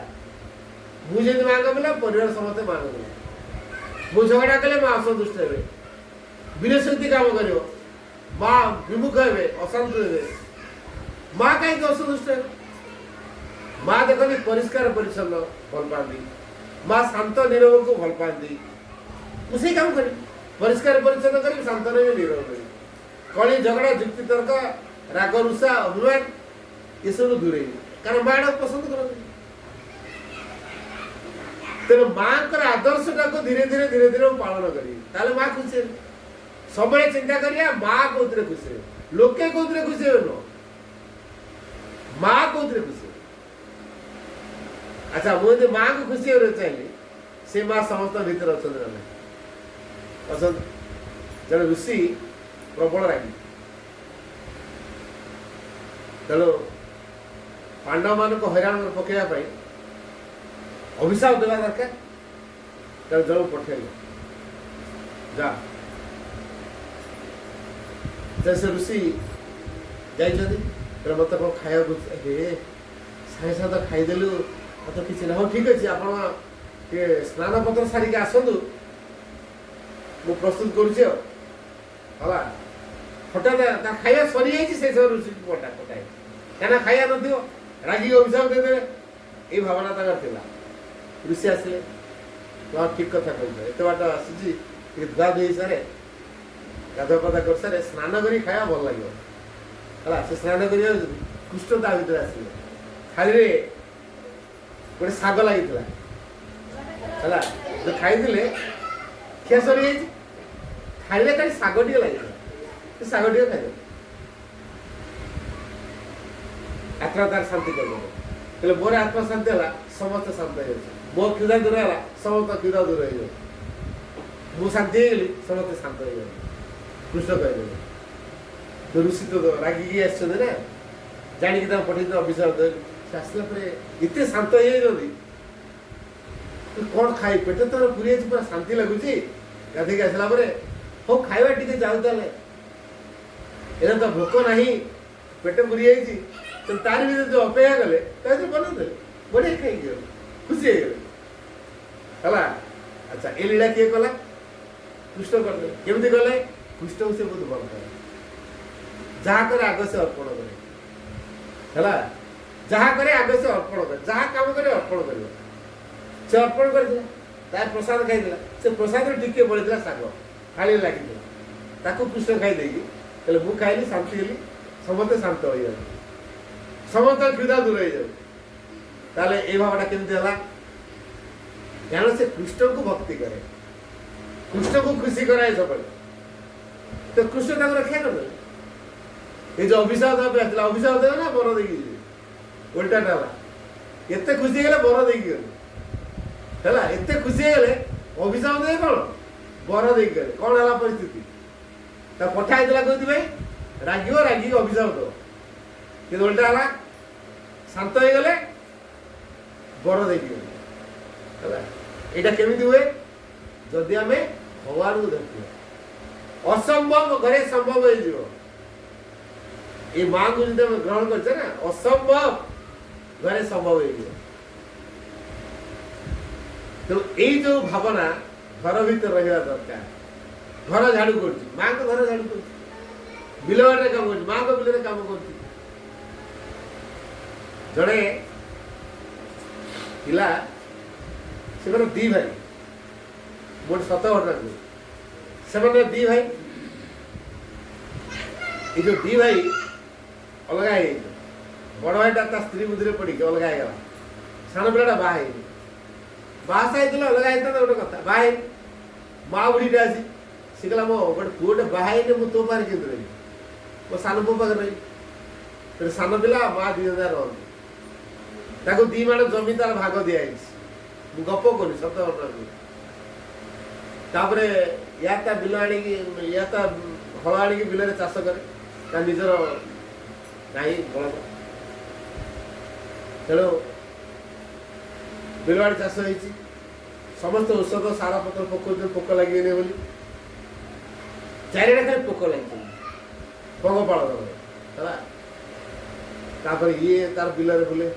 मुझे मां को पिला परिवार समस्त मां को पिला मु झगड़ा कले मां असंतुष्ट हे विनशक्ति काम करियो माँ विमुख हे अशांत हे माँ कहीं असंतुष्ट है माँ देखनी परिष्कार परिच्छन्न भल पाती माँ शांत नीरव को भल पाती उसी काम करी परिष्कार परिच्छन्न करी शांत नहीं नीरव करी कली झगड़ा जुक्ति तर्क राग रुषा अभिमान ये सब दूरे कारण माँ पसंद कर तेणु माँ आदर्श टाक धीरे धीरे धीरे धीरे पालन करी माँ खुशी सब चिंता करिया माँ कौन खुशी लोके कौन खुशी हे न माँ कौन खुशी अच्छा मुझे माँ को खुशी हो चाहिए से माँ समस्त भीतर अच्छा जन ऋषि प्रबल रागी तेणु पांडव मान को हैरान पकड़ा अभिशाप देवा दरकार तेणु जन पठेल जा से ऋषि जाते मत कौन खाया सागे सागे तो खाईदेलु तो किसी ना हो ठीक अच्छे आप स्नान पत्र सारिक आसतु मु प्रस्तुत करा हठात खाଇବା सरी से ऋषि पटा पटाए क्या खाया न रागी अभिशाप देदे ये भावना था ऋषि आसिले ठीक कथा कह एत बाट आसी धुआ धोई सारे गाधुआ पाधा कर सारे स्नान कर खाया भल लगे है स्नान कर कृष्ण ता भर आस थाली गोटे शाग लगी है जो खाई खिया सरी थाली खाली शाग टे लगे शाग टे खाई आत्मा तार शांति कर मोर आत्मा शांति है समस्त शांत हो मो क्षुधा दूर है समस्त क्षुधा दूर हो मु शांति होगली समस्त शांत हो कृष्ण कह ऋषि तो रागिकी आसना जाणी पठे अभिशाप आसला इतने शांत हो कौन खाई पेट तो पूरी पूरा शांति लगुच गाधे आसला हो खावा टे जाऊ एना तो भोक ना पेट पूरी तो तार भी जो अपेक्षा कले बनते बढ़िया खाई खुशी है अच्छा ये लीला किए कला कृष्ण करते केमती कले कृष्ण को से बहुत भल पाए जहाँ करे आग से अर्पण करे जहाँ करे आग से अर्पण करे जहाँ काम करे अर्पण कर से अर्पण कर प्रसाद खाई से प्रसाद टिके बढ़ी शाग थाली लगी कृष्ण खाई मु खाइली शांति हली समस्त शांत हो जाए समस्त क्षुधा दूर हो जाए ये भावना केमती है कारण से कृष्ण को भक्ति करे कृष्ण को खुशी कराए सब तो कृष्ण तक रक्षा कर ये जो अभिशाप आसला अभिशाप देवे ना बर देखिए उल्टा टाला एत खुशी गले बर देखिए है एत खुशी गले अभिशाप देवे कौन बर देखिए गले कौन है परिस्थिति पठाई कौन रागिव रागिक अभिशाप दो कि उल्टा है शांत हो गले बर देखिए यहाँ केमी हुए जदि आम भगवान को देखिए असंभव घरे संभव हो ये माँ को जो ग्रहण करते ना असंभव घरे संभव हो तो यही जो भावना घर भीतर रहा दरकार घर झाड़ू कर माँ को घर झाड़ू कर बिल बाटे काम कर माँ को बिल काम कर जड़े पिला से दी भाई मोट 7 घटना से दी भाई ये जो दी भाई अलग बड़ भाईटा स्त्री बुद्धि पड़ी अलग हो सान पिलाटा बाहा अलग गोटे कथा बाहा माँ बुढ़ीटे आसी सी कहला मो गोटे पुटे बाहा मु तो पारे के रही मो सान पु पाखे रही सान पिला माँ 2 हजार रही दी माण जमी तार भाग दिखाई मु गप करी सत घटना या बिल आण या हल आण बिल चाष करे निजर गाई बलद तेणु बिल आड़ चाष हो समस्त औषध सार पत्र पकाउते पोक लगे बोली चारिटा खाली पोक लगे पंगपाल है ये तार बिल बोले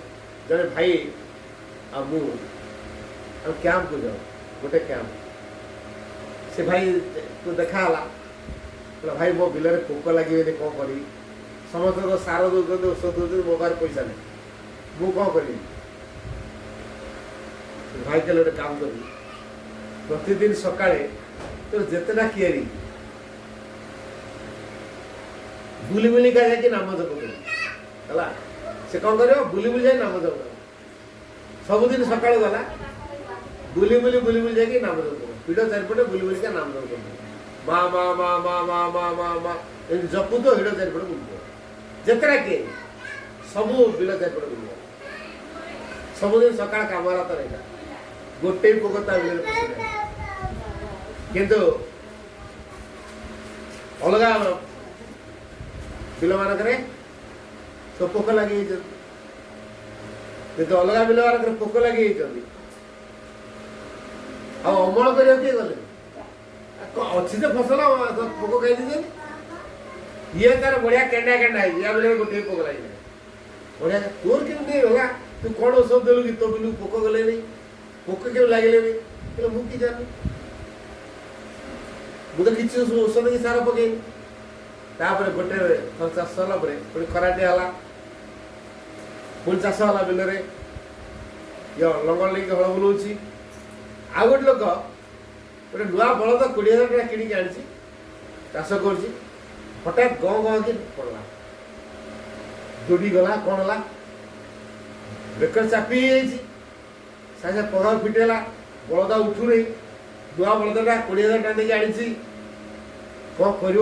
जड़े भाई कैंप को जाओ गोटे कैंप से भाई तो देखा कहला भाई मो बिल पोक लगे कौन करी समस्त तो सार दौरान ଔଷଧ दौरान मो पास पैसा नहीं मु कौन करी भाई कहले गोटे काम करी प्रतिदिन सकाळे तो जितना कियारी बुली बुली का जाके नाम जप करा से कौन करियो बुली बुली जाए नाम जप सबुदिन सकाळ गला बुली बुली जाके नाम जप करो पीड़ चारिपटे बुली बुली का नाम जप करो माँ माँ माँ माँ माँ माँ माँ माँ जपु तो हिड़ चारिपटे बुल जितना किए सबू बिल चारिपटे बुल सबुदिन सकाळ काम तो रहा गोटे पोकता बिल किंतु अलग बिल मानक सब पोक लगे किंतु अलग बिल मानक पोक लगे अमल कर किए गले अच्छी तो फसल पोक खाई दीजिए ये तार बढ़िया केंडा केंडा या बिल गोटे पोक लगे बढ़िया तोर केमती गला तू कौन औषध देलु कि तो बिलु पोक गले नहीं पोक क्यों लगे नहीं मुझे जानी मुझे किसी औषध की सार पकई तापर गोटे चाष होला पुणी खराटे होला पुणी चाष होला बिल लंगर लेकिन हल बुलाऊँ आ गोटे लोक गोटे नुआ बलद 20,000 टका किणिक आनी चाष कर हठात गँ गँ कि पड़ा जोड़ी गला कौन है बेकर चापी सागे पढ़ा फिटेला बलदा उठू नहीं नुआ बलदा 20,000 टका देके आनी कौन कर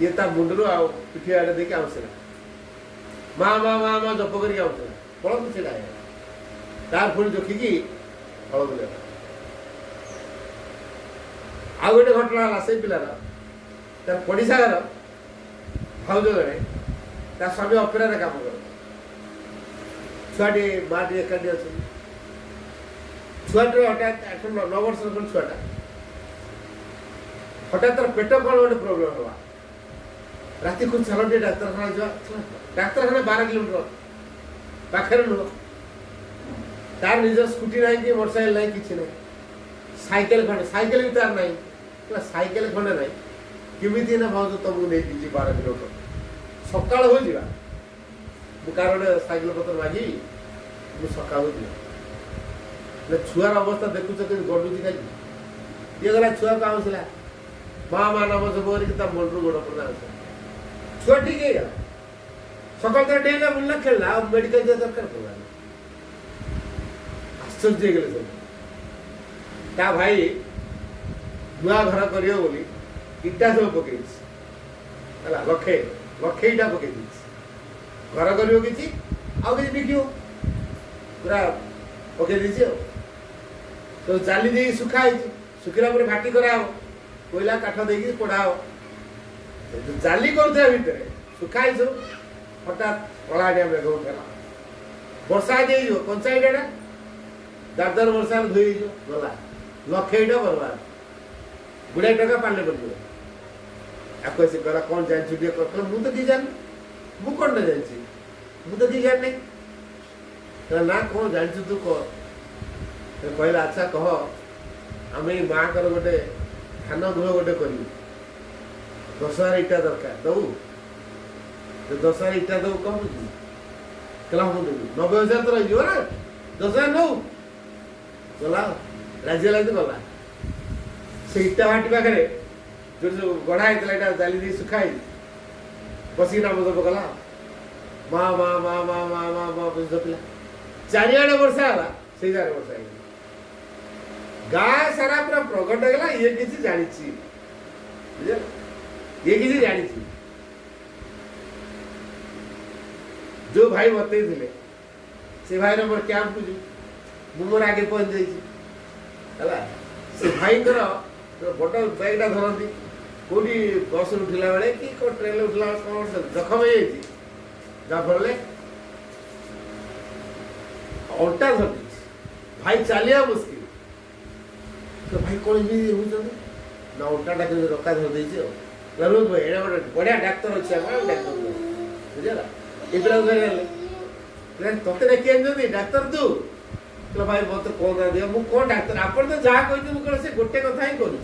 ये ता मुंडर आ पिठी आड़े देखिए आउसला माँ माँ माँ माँ जप करके आउसला बलद छेड़ा तार पुणी जोखिकी हल बुले आ गोटे घटना है से पिलार तार पड़ीसा घर भाज जड़े तार स्वामी अपेरा काम कर छुआटे माटी एकाठी अच्छे छुआटे हठात 9 वर्ष छुआटा हठात तार पेट कौन गोटे प्रोब्लेम हवा राति को चलो टे डाक्तरखाना जा डाक्तरखाना 12 किलोमीटर पाखे नुह तार निज स्कूटी ना कि मोटरसाइकेल ना कि साइकेल खंडे साइकेल भी तार ना साइकेल खंडे ना केमी ना भाव तुमको नहीं 12 किलोमीटर सका हो जा कार गोटे साइकेल पत्र मागी सका छुआर अवस्था देखुच कि गड़ुची खाली ये गला छुआ को आउसला माँ माँ नाम जब मुंडू गोड़ पर छुआ ठीक है सकाल तो डेला बुलना खेलना मेडिकल जा दरकार पड़ा आश्चर्य गले सब ता भाई नुआ घर करियो बोली इटा सब पकई है लक्षे लक्षे इटा पकई घर करियो किसी आउ किसी बिकियो पूरा पकई दी तो जाली दे सुखाई सुखिला पर भाटी करा कोयला काठ देकी पोड़ा जाली कर भितर सुखाई सब हठात कलाडिया मेघ उठेला वर्षा दे कंचा इटा दादर वर्षा धोई गला लक्षे इटा बर्बाद गुड़ाई टका पाले पड़े से गला कौन जानी मुझे कि जानी मु कौन ना जानी मुझे कि जानी ना कौन जानी तू कह कहला अच्छा कह आम माँ कर गोटे खान गृह गोटे कर 10,000 इटा दरकार दबू 10,000 इटा दबू कम कहला हम देवी 90,000 तो रही ना 10,000 नौ गला राजी लगे गला से इटा भाटी पाखे जो गढ़ा होता जाली दी सुखाई बसिक नाम जप कला माँ माँ माँ माँ माँ माँ माँ जपिला चारिआडे वर्षा है से वर्षा गाँ सारा पूरा प्रकट होगा ये किसी जानी ये किसी जानी जो भाई बतई थे से भाई मोर कैंप मोर आगे पहुंच जाइए से भाई बड़ बैगटा धरती कौटी बस उठला बेले कि ट्रेन उठला कौन जखम हो जाफल अंटा धरती भाई चलिया मुस्किल तो भाई कौन ना अंटाटा के रखा धर देचे रोज भाई एड़ा गोटे बढ़िया डाक्तर अच्छे डाक्तर बुझेगा ये पिला तोते देखिए डाक्तर तू तो भाई मत कौन दिया मु कौन डाक्तर आप तो जहाँ कहते मुझे से गोटे कथा ही करूँ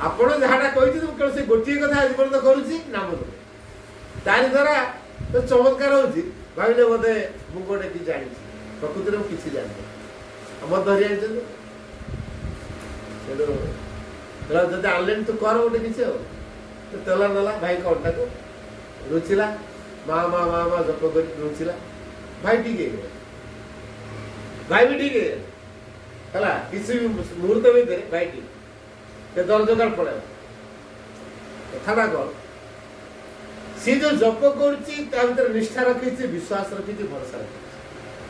ଆପଣ ଯାହାଟା କହିଛି ମୁଁ କେବଳ ସେ ଗୋଟିଏ କଥା ଆଜି ପର୍ଯ୍ୟନ୍ତ କରୁଛି ନାମ ଜପ। ତାରି ଦ୍ୱାରା ତ ଚମତ୍କାର ହଉଛି ଭାବିଲେ ବୋଧେ ମୁଁ ଗୋଟେ କିଛି ଜାଣିଛି, ପ୍ରକୃତିରେ ମୁଁ କିଛି ଜାଣିନି। ଆମର ଧରି ଆଣିଛନ୍ତି ସେଠୁ ଯଦି ଆଣିଲେଣି ତୁ କର ଗୋଟେ କିଛି ଆଉ। ତେଲ ନେଲା ଭାଇଙ୍କ ଅଣ୍ଟାକୁ ରୁଚିଲା, ମା ମା ମା ମା ଜପ କରି ରୁଚିଲା। ଭାଇ ଠିକ ହେଇଗଲା, ଭାଇ ବି ଠିକ ହେଇଗଲା ହେଲା। କିଛି ମୁହୂର୍ତ୍ତ ଭିତରେ ଭାଇ ଠିକ, ସେ ଦରଜଗାର ପଳେଇବ। କଥାଟା କଣ, ସେ ଯୋଉ ଜପ କରୁଛି ତା ଭିତରେ ନିଷ୍ଠା ରଖିଛି, ବିଶ୍ୱାସ ରଖିଛି, ଭରସା ରଖିଛି,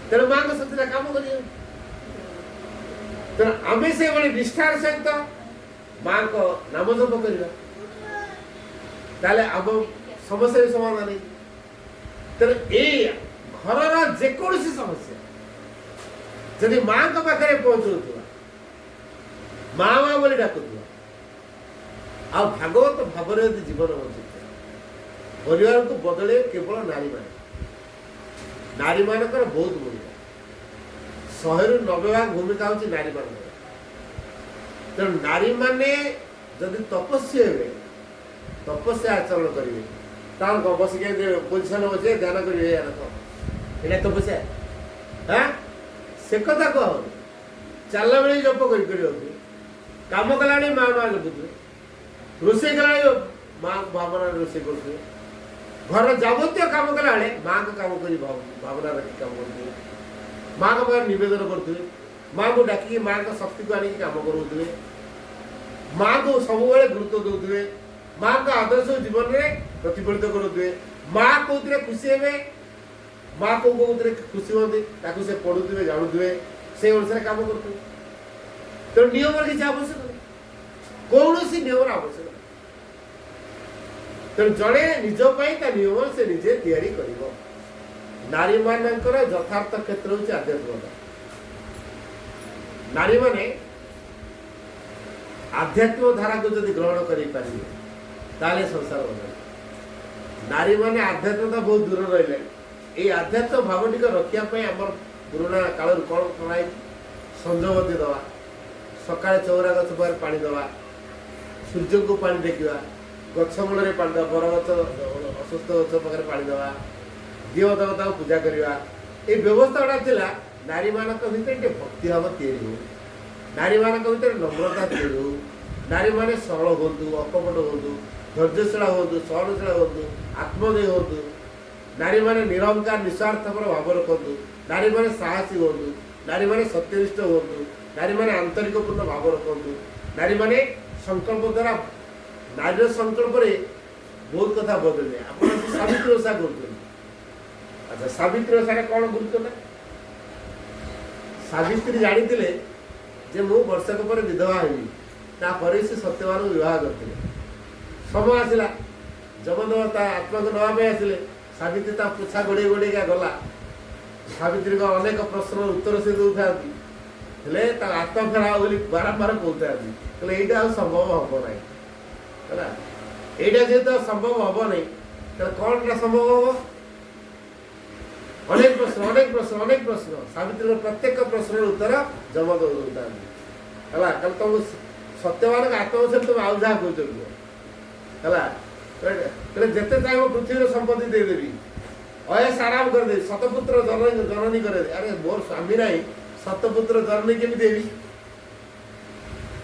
ତେଣୁ ମାଙ୍କ ସତରେ କାମ କରିବ। ତେଣୁ ଆମେ ସେଇଭଳି ନିଷ୍ଠାର ସହିତ ମାଙ୍କ ନାମ ଜପ କରିବା, ତାହେଲେ ଆମ ସମସ୍ୟାର ସମାଧାନ ହେଇଯିବ। ତେଣୁ ଏଇ ଘରର ଯେକୌଣସି ସମସ୍ୟା ଯଦି ମାଙ୍କ ପାଖରେ ପହଞ୍ଚୁଥିବା, ମା ମା ବୋଲି ଡାକୁଥିବା, ଆଉ ଭାଗବତ ଭାବରେ ଯଦି ଜୀବନ ବଞ୍ଚୁଥିବା, ପରିବାରକୁ ବଦଳେଇ କେବଳ ନାରୀମାନେ। ନାରୀମାନଙ୍କର ବହୁତ ଭୂମିକା, 100ରୁ 90% ଭୂମିକା ହେଉଛି ନାରୀମାନଙ୍କର। ତେଣୁ ନାରୀମାନେ ଯଦି ତପସ୍ୟା ହେବେ, ତପସ୍ୟା ଆଚରଣ କରିବେ, ତାର ବସିକି ପୋଜିସନ ବସିବେ, ଧ୍ୟାନ କରିବେ, ଏଇଟା ତପସ୍ୟା ସେ କଥା କହ। ଚାଲିଲା ବେଳେ ଜପ କରିପାରିବେ, କାମ କଲାବେଳେ ମା ମା ଜପୁଥିବେ, ରୋଷେଇ କଲାବେଳେ ମା ଭାବନାରେ ରୋଷେଇ କରୁଥିବେ, ଘରର ଯାବତୀୟ କାମ କଲାବେଳେ ମାଙ୍କ କାମ କରି ଭାବନା ରଖି କାମ କରୁଥିବେ, ମାଙ୍କ ପାଖରେ ନିବେଦନ କରୁଥିବେ, ମାଙ୍କୁ ଡାକିକି ମାଙ୍କ ଶକ୍ତିକୁ ଆଣିକି କାମ କରୁଥିବେ, ମାଙ୍କୁ ସବୁବେଳେ ଗୁରୁତ୍ୱ ଦେଉଥିବେ, ମାଙ୍କ ଆଦର୍ଶ ଜୀବନରେ ପ୍ରତିଫଳିତ କରୁଥିବେ। ମା କୋଉଥିରେ ଖୁସି ହେବେ, ମା କୋଉଥିରେ ଖୁସି ହୁଅନ୍ତି, ତାକୁ ସେ ପଢୁଥିବେ, ଜାଣୁଥିବେ, ସେଇ ଅନୁସାରେ କାମ କରୁଥିବେ। ତେଣୁ ନିୟମର କିଛି ଆବଶ୍ୟକ ନାହିଁ, କୌଣସି ନିୟମର ଆବଶ୍ୟକ ନାହିଁ। ତେଣୁ ଜଣେ ନିଜ ପାଇଁ ତା ନିୟମ ସେ ନିଜେ ତିଆରି କରିବ। ନାରୀମାନଙ୍କର ଯଥାର୍ଥ କ୍ଷେତ୍ର ହେଉଛି ଆଧ୍ୟାତ୍ମିକତା। ନାରୀମାନେ ଆଧ୍ୟାତ୍ମିକ ଧାରାକୁ ଯଦି ଗ୍ରହଣ କରିପାରିବେ ତାହେଲେ ସଂସାର ବଦଳିବ। ନାରୀମାନେ ଆଧ୍ୟାତ୍ମିକତା ବହୁତ ଦୂର ରହିଲେ। ଏଇ ଆଧ୍ୟାତ୍ମିକ ଭାବଟିକୁ ରଖିବା ପାଇଁ ଆମର ପୁରୁଣା କାଳରୁ କ'ଣ କରାଯାଇଛି? ସଞ୍ଜବତୀ ଦେବା, ସକାଳେ ଚଉରା ଗଛ ପାଖରେ ପାଣି ଦେବା, ସୂର୍ଯ୍ୟଙ୍କୁ ପାଣି ଟେକିବା, ଗଛ ମୂଳରେ ପାଣି ଦେବା, ବରଗଛ ଅସୁସ୍ଥ ଗଛ ପାଖରେ ପାଣି ଦେବା, ଦେବ ଦେବତାକୁ ପୂଜା କରିବା। ଏଇ ବ୍ୟବସ୍ଥା ଗୁଡ଼ା ଥିଲା। ନାରୀମାନଙ୍କ ଭିତରେ ଟିକେ ଭକ୍ତିଭାବ ତିଆରି ହଉ, ନାରୀମାନଙ୍କ ଭିତରେ ନମ୍ରତା ତିଆରି ହଉ, ନାରୀମାନେ ସରଳ ହୁଅନ୍ତୁ, ଅକପଟ ହୁଅନ୍ତୁ, ଧୈର୍ଯ୍ୟଶୀଳ ହୁଅନ୍ତୁ, ସହନଶୀଳ ହୁଅନ୍ତୁ, ଆତ୍ମଦେୟ ହୁଅନ୍ତୁ, ନାରୀମାନେ ନିରହଙ୍କାର ନିଃସ୍ୱାର୍ଥପର ଭାବ ରଖନ୍ତୁ, ନାରୀମାନେ ସାହସୀ ହୁଅନ୍ତୁ, ନାରୀମାନେ ସତ୍ୟନିଷ୍ଠ ହୁଅନ୍ତୁ, ନାରୀମାନେ ଆନ୍ତରିକପୂର୍ଣ୍ଣ ଭାବ ରଖନ୍ତୁ, ନାରୀମାନେ ସଂକଳ୍ପ ଦ୍ୱାରା, ନାରୀର ସଂକଳ୍ପରେ ବହୁତ କଥା ବଦଳିଲେ। ଆପଣ ସାବିତ୍ରୀ ଓଷା କରୁଛନ୍ତି, ଆଚ୍ଛା ସାବିତ୍ରୀ ଓଷାରେ କ'ଣ ଗୁରୁତ୍ୱ ନା? ସାବିତ୍ରୀ ଜାଣିଥିଲେ ଯେ ମୁଁ ବର୍ଷକ ପରେ ବିଧବା ହେବି, ତାପରେ ସେ ସତ୍ୟବାନଙ୍କୁ ବିବାହ କରିଥିଲେ। ସମୟ ଆସିଲା, ଯମଦେବ ତା ଆତ୍ମାକୁ ନେବା ପାଇଁ ଆସିଲେ। ସାବିତ୍ରୀ ତା ପୋଛା ଗୋଡ଼େଇ ଗୋଡ଼େଇକା ଗଲା। ସାବିତ୍ରୀଙ୍କ ଅନେକ ପ୍ରଶ୍ନର ଉତ୍ତର ସେ ଦେଉଥାନ୍ତି, ହେଲେ ତା ଆତ୍ମା ଫେରାଅ ବୋଲି ବାରମ୍ବାର କହୁଥାନ୍ତି। ହେଲେ ଏଇଟା ଆଉ ସମ୍ଭବ ହବ ନାହିଁ ହେଲା। ଏଇଟା ଯେହେତୁ ଆଉ ସମ୍ଭବ ହବ ନାହିଁ, ତାହେଲେ କ'ଣଟା ସମ୍ଭବ ହବ? ଅନେକ ପ୍ରଶ୍ନ, ଅନେକ ପ୍ରଶ୍ନ, ଅନେକ ପ୍ରଶ୍ନ। ସାବିତ୍ରୀର ପ୍ରତ୍ୟେକ ପ୍ରଶ୍ନର ଉତ୍ତର ଯମଦେବ ଦେଉଥାନ୍ତି ହେଲା। କାରଣ ତମକୁ ସତ୍ୟବାନଙ୍କ ଆତ୍ମବିଷୟରେ ତମେ ଆଉ ଯାହା କହୁଛ ହେଲା, ଯେତେ ଚାହିଁବ ପୃଥିବୀର ସମ୍ପତ୍ତି ଦେଇଦେବି, ଅୟସ ଆରାମ କରିଦେବି, ଶତପୁତ୍ର ଜନନୀ କରେଇଦେବି। ଆରେ ମୋର ସ୍ୱାମୀ ନାହିଁ, ଶତପୁତ୍ର ଜନନୀ କେମିତି ଦେବି?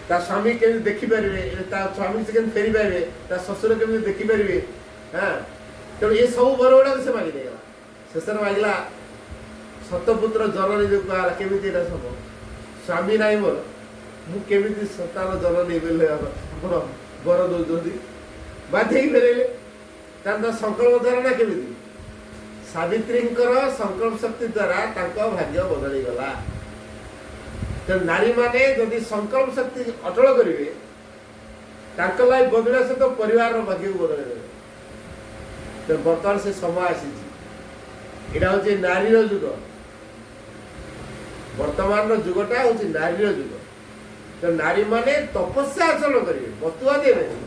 ତା ସ୍ୱାମୀ କେମିତି ଦେଖିପାରିବେ, ତା ସ୍ୱାମୀ ସେ କେମିତି ଫେରି ପାରିବେ, ତା ଶ୍ୱଶୁର କେମିତି ଦେଖିପାରିବେ? ହଁ, ତେଣୁ ଏ ସବୁ ବର ଗୁଡ଼ାକ ସେ ମାଗି ନେଇଗଲା। ଶେଷରେ ମାଗିଲା ଶତପୁତ୍ର ଜନନୀ ଯୋଉ କହିଲା, କେମିତି ଏଇଟା ସମ୍ଭବ? ସ୍ୱାମୀ ନାହିଁ ମୋର, ମୁଁ କେମିତି ସନ୍ତାନ ଜନନୀ ବେଲେ ଆପଣ ବର ଦଉଛନ୍ତି? ବାଧ୍ୟ ହେଇକି ଫେରେଇଲେ। ତାଙ୍କ ସଂକଳ୍ପ ଦ୍ୱାରା ନା କେମିତି? ସାବିତ୍ରୀଙ୍କର ସଂକଳ୍ପ ଶକ୍ତି ଦ୍ୱାରା ତାଙ୍କ ଭାଗ୍ୟ ବଦଳିଗଲା। ତେଣୁ ନାରୀମାନେ ଯଦି ସଂକଳ୍ପ ଶକ୍ତି ଅଟଳ କରିବେ, ତାଙ୍କ ଲାଇଫ୍ ବଦଳିବା ସହିତ ପରିବାରର ଭାଗ୍ୟକୁ ବଦଳେଇ ଦେବେ। ତେଣୁ ବର୍ତ୍ତମାନ ସେ ସମୟ ଆସିଛି, ଏଇଟା ହଉଛି ନାରୀର ଯୁଗ। ବର୍ତ୍ତମାନର ଯୁଗଟା ହଉଛି ନାରୀର ଯୁଗ। ତେଣୁ ନାରୀମାନେ ତପସ୍ୟା ଆଚରଣ କରିବେ, ବସ୍ତୁବାଦୀ ହେବେନି।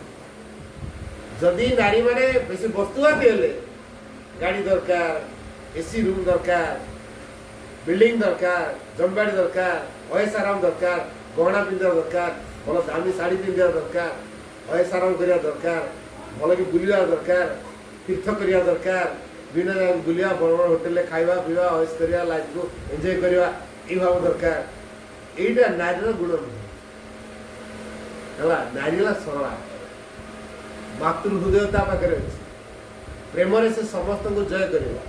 ଯଦି ନାରୀମାନେ ବେଶୀ ବସ୍ତୁବାଦୀ ହେଲେ, ଗାଡ଼ି ଦରକାର, ଏସି ରୁମ୍ ଦରକାର, ବିଲ୍ଡିଂ ଦରକାର, ଜମିବାଡ଼ି ଦରକାର, ଅୟସ ଆରାମ ଦରକାର, ଗହଣା ପିନ୍ଧିବା ଦରକାର, ଭଲ ଦାମୀ ଶାଢ଼ୀ ପିନ୍ଧିବା ଦରକାର, अयसाराम करिया दरकार भल कि बुलिया दरकार तीर्थ करिया दरकार बिना बुलिया बड़ बड़ होटेल खाइबा पीवा अयस करिया लाइफ को एंजॉय करिया ई भाव दरकार एटा नारीर गुण हला नारीला सरला मातृ हृदयता पाखरे अछि प्रेम से समस्त को जय करिवा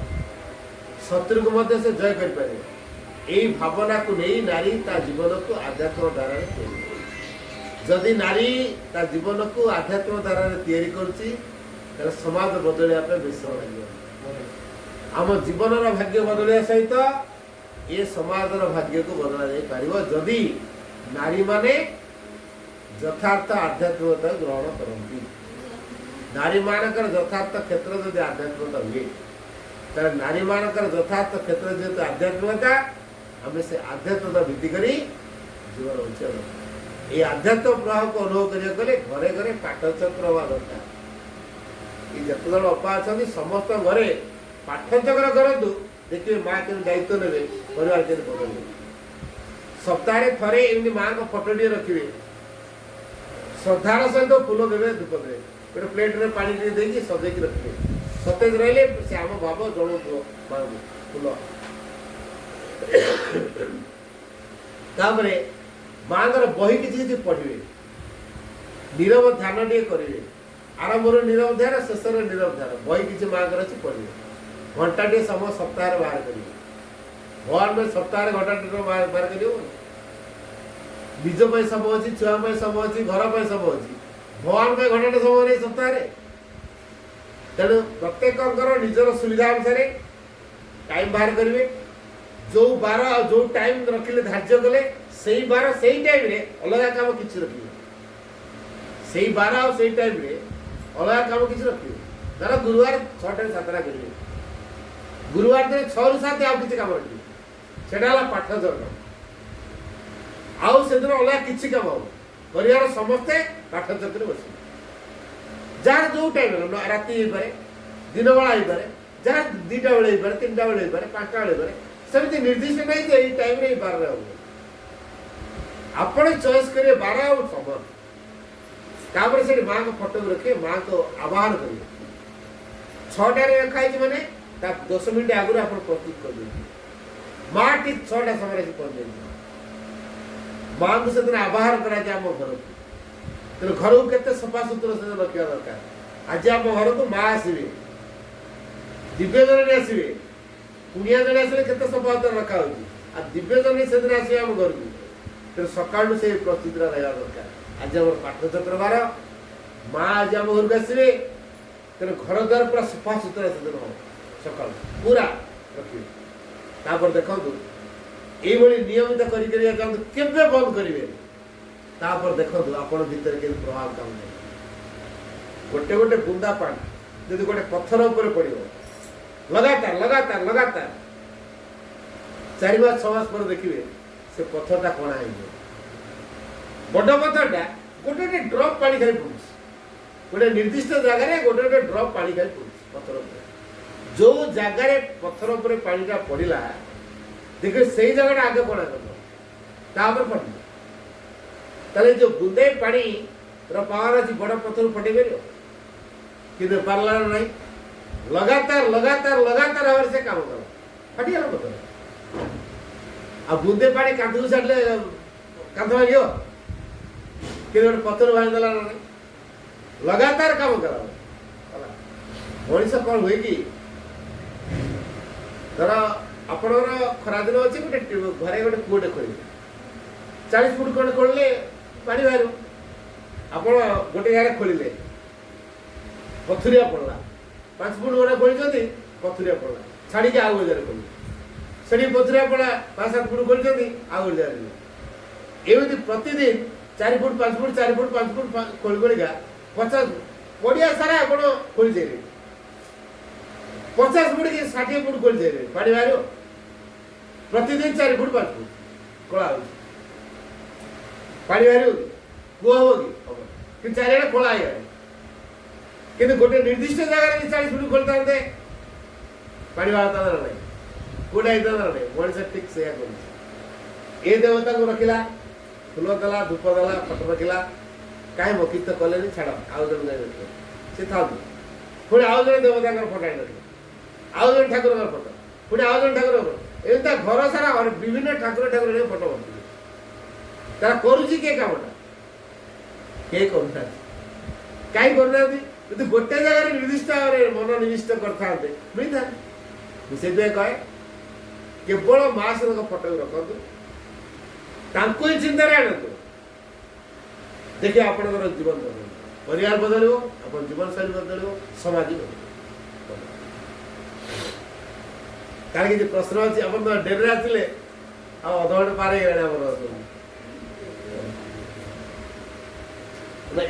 शत्रु को मध्य से जय कर पारे यही भावना को नहीं नारी ता जीवन को आध्यात्म द्वारा जदि नारी ता जीवन को आध्यात्म द्वारा तैयारी करछि ताले समाज बदलिया पे विश्वास लागियो आम जीवन भाग्य बदलिया सहित ये समाज भाग्य को बदला जाई पारिबो जदि नारी माने यथार्थ आध्यात्मिकता ग्रहण करती नारी मानकर यथार्थ क्षेत्र जदि आध्यात्मिकता हुए तार नारी मानकर यथार्थ क्षेत्र जेहेतु आध्यात्मिकता आम से आध्यात्मता भित्ति करी जीवन उच्चर ये आध्यात्म प्रभाव को अनुभव करें घरे घरे पाठचक्र हवा दरकार ये जिते जन अपा अच्छा समस्त घरे पाठचक्र करूँ देखिए माँ के दायित्व ने परिवार के बदल सप्ताह थे एमती माँ को फटोटे रखिए श्रद्धार सहित फूल देवे धूप देवे गोटे प्लेट में पानी देकी सजेक रखिए सतेज रहिले से आम भाव जड़ू माँ फूल माँ बही किसी पढ़े नीरव ध्यान टे करेंगे आरंभ नीरव ध्यान शेष नीरव ध्यान बही किसी माँ अच्छी पढ़े घंटा टे समय सप्ताह बाहर करेंगे भगवान में सप्ताह घंटा टे बाहर कर निज समय अच्छी छुआ समय अच्छी घर पर समय अच्छी भगवान में घंटा समय नहीं सप्ताह तेणु प्रत्येक निजर सुविधा अनुसार टाइम बाहर करेंगे जो बार जो टाइम रखिले धार्य कले से बार से टाइम रे अलग काम किसी रखिए से बार आ से टाइम रे अलग काम किसी रखिए धर गुरुवार 6 टा 7 करेंगे गुरुवार दिन 6 रु 7 आउ किसी काम रखिए सेटा हला पाठ जरना आउ से दिन अलग किसी काम हो परिवार समस्ते पाठ चक्र बस जार जो टाइम राति पारे दिन बेला हो पारे जार 2टा बेले हो पारे 3टा बेले हो पारे 5टा बेले हो पारे सेमती निर्दिष्ट नहीं जे ये टाइम रे 12 हो आपण चॉइस करिए 12 और समय तापर से मां को फोटो रखे मां को आवाहन करिए 6टा रे रखाई जे माने ता 10 मिनिट आगु आपण प्रस्तुत कर दिए मां ठीक 6टा समय रे पहुंच जाई मां को से आवाहन करा जे हम घर तो घर को केते सफा सुतरा से रखिया दरकार आज आप घर को मां आसीबे दिव्यजन आसीबे कुनिया जन आसीबे केते सफा सुतरा रखा होची आ दिव्यजन से दिन आसी हम घर को तो सकाळ से प्रस्तुति रहया दरकार आज हम पाठ चक्र बार मां आज हम घर को आसीबे तो घर द्वार पूरा सफा सुतरा से दिन हो सकाळ पूरा रखिए तापर देखंतु एई भली नियमित करी करी जांतु केबे बंद करिवे तापर देखो आपण भीतर के प्रभाव काम गोटे गोटे बुंदा पानी यदि गोटे पत्थर ऊपर पड़ो लगातार लगातार लगातार 4 मास 6 मास पर देखिए से पत्थरटा कणा है बड़ पत्थरटा गोटे गोटे ड्रॉप पानी खाली पड़ुछ गोटे निर्दिष्ट जगह रे गोटे गोटे ड्रॉप पानी खाली पड़ुछ पत्थर ऊपर जो जगह रे पत्थर ऊपर पानीटा पड़िला देखिए सही जगहटा आगे कणा करबो तापर पड़िला ताले जो बुंदे पानी रो पावर अछि बड़ पत्थर फटे गेलो किने पारला नहीं लगातार लगातार लगातार हवर से काम करो फटी गलो पत्थर आ बुंदे पानी कांधु छाडले कांध भागियो किने पत्थर भांग देला नहीं लगातार काम करो मनीष कौन हुए कि धर आपणर खरा दिन अच्छे गोटे घरे गोटे कूटे खोल 40 फुट खंड खोलले पानी बाहर आपण गोटे जगह खोलिले पथुरिया पड़ला 5 फुट गोटे खोली पथुरिया पड़ला छाड़ी के आगो जगह खोली सेठी पथुरिया पड़ा 5-7 फुट खोली आगो जगह एमती प्रतिदिन 4 फुट 5 फुट 4 फुट 5 फुट खोल खोलिका 50 पड़िया सारा आपण खोली जाइए 50 फुट की 60 फुट खोली जाइए पानी बाहर प्रतिदिन 4 फुट 5 फुट कला पानी बाहर कुआ होगी कि चारियाडे खोला है कि गोटे निर्दिष्ट जगह 40 फुट खोलता पानी बाहरता नहीं कूड़ा नहीं मनीष ठीक से ये देवता को रखिला फूल देला धूप देला फट रखिला କାହିଁ ମକିତ କଲେନି ଛାଡ଼ ଆଉ ଜଣେ ଯାଇନଥିଲେ ସେ ଥାନ୍ତୁ ପୁଣି ଆଉ ଜଣେ ଦେବତାଙ୍କର ଫଟୋ ଆଣିନଥିଲେ ଆଉ ଜଣେ ଠାକୁରଙ୍କର ଫଟୋ ପୁଣି ଆଉ ଜଣେ ଠାକୁରଙ୍କର ଏମିତି ତା ଘର ସାରା ବିଭିନ୍ନ ଠାକୁର ଫଟୋ ବସୁଛି ତାର କରୁଛି କିଏ କାମଟା କେହି କରୁନାହାନ୍ତି କାହିଁ କରୁନାହାନ୍ତି ଯଦି ଗୋଟେ ଜାଗାରେ ନିର୍ଦ୍ଦିଷ୍ଟ ଭାବରେ ମନୋନିବିଷ୍ଟ କରିଥାନ୍ତେ ମିଳିଥାନ୍ତେ ମୁଁ ସେଥିପାଇଁ କହେ କେବଳ ମହାଶିବଙ୍କ ଫଟୋକୁ ରଖନ୍ତୁ ତାଙ୍କୁ ହିଁ ଚିନ୍ତାରେ ଆଣନ୍ତୁ ଦେଖିବେ ଆପଣଙ୍କର ଜୀବନ ବଦଳିବ ପରିବାର ବଦଳିବ ଆପଣ ଜୀବନଶୈଳୀ ବଦଳିବ ସମାଜ ବଦଳିବ କାରଣ କିଛି ପ୍ରଶ୍ନ ଅଛି ଆପଣ ତ ଡେରିରେ ଆସିଲେ ଆଉ ଅଧଘଣ୍ଟା ପାର ହେଇଗଲାଣି ଆମର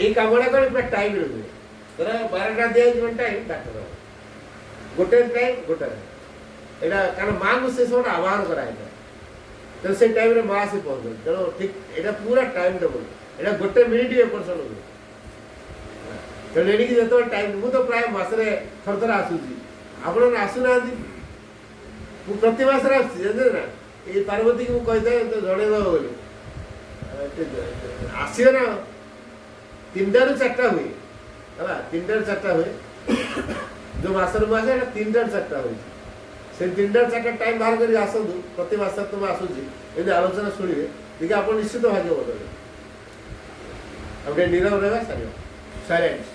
ଏଇ କାମଟା କଣ ପୁରା ଟାଇମରେ ହୁଏ ଧର 12ଟା ଦିଆଯାଇଛି ମାନେ ଟାଇମ ଡାକ୍ତର ଗୋଟେ ଟାଇମ ଗୋଟେ ଏଇଟା କାରଣ ମାଆଙ୍କୁ ସେ ସମୟଟା ଆହ୍ୱାନ କରାହେଇଥାଏ ତେଣୁ ସେ ଟାଇମରେ ମା ଆସି ପହଞ୍ଚନ୍ତି ତେଣୁ ଠିକ ଏଇଟା ପୁରା ଟାଇମ ଟେବୁଲ ଏଇଟା ଗୋଟେ ମିନିଟ ଏପଟ ସେପଟ ହୁଏ ତେଣୁ ଏଠିକି ଯେତେବେଳେ ଟାଇମ ମୁଁ ତ ପ୍ରାୟ ମାସରେ ଥରେ ଆସୁଛି ଆପଣ ଆସୁନାହାନ୍ତି ମୁଁ ପ୍ରତି ମାସରେ ଆସୁଛି ଜାଣିଛନ୍ତି ନା ଏଇ ପାର୍ବତୀକି ମୁଁ କହିଥାଏ ଜଣେଇଦବ ବୋଲି ଆସିବ ନା 3ଟାରୁ 4ଟା ହୁଏ ହେଲା 3ଟାରୁ 4ଟା ହୁଏ ଯୋଉ ମାସରେ ମୁଁ ଆସେ ଏଇଟା 3ଟାରୁ 4ଟା ହୁଏ ସେ 3ଟାରୁ 4ଟା ଟାଇମ ବାହାର କରିକି ଆସନ୍ତୁ ପ୍ରତି ମାସରେ ତୁମେ ଆସୁଛି ଏମିତି ଆଲୋଚନା ଶୁଣିବେ ଦେଖି ଆପଣ ନିଶ୍ଚିତ ଭାଗ୍ୟ ବଦଳିବେ ଆଉ ଟିକେ ନିରବ ରହିବା ସାରିବ ସାଇଲେନ୍ସ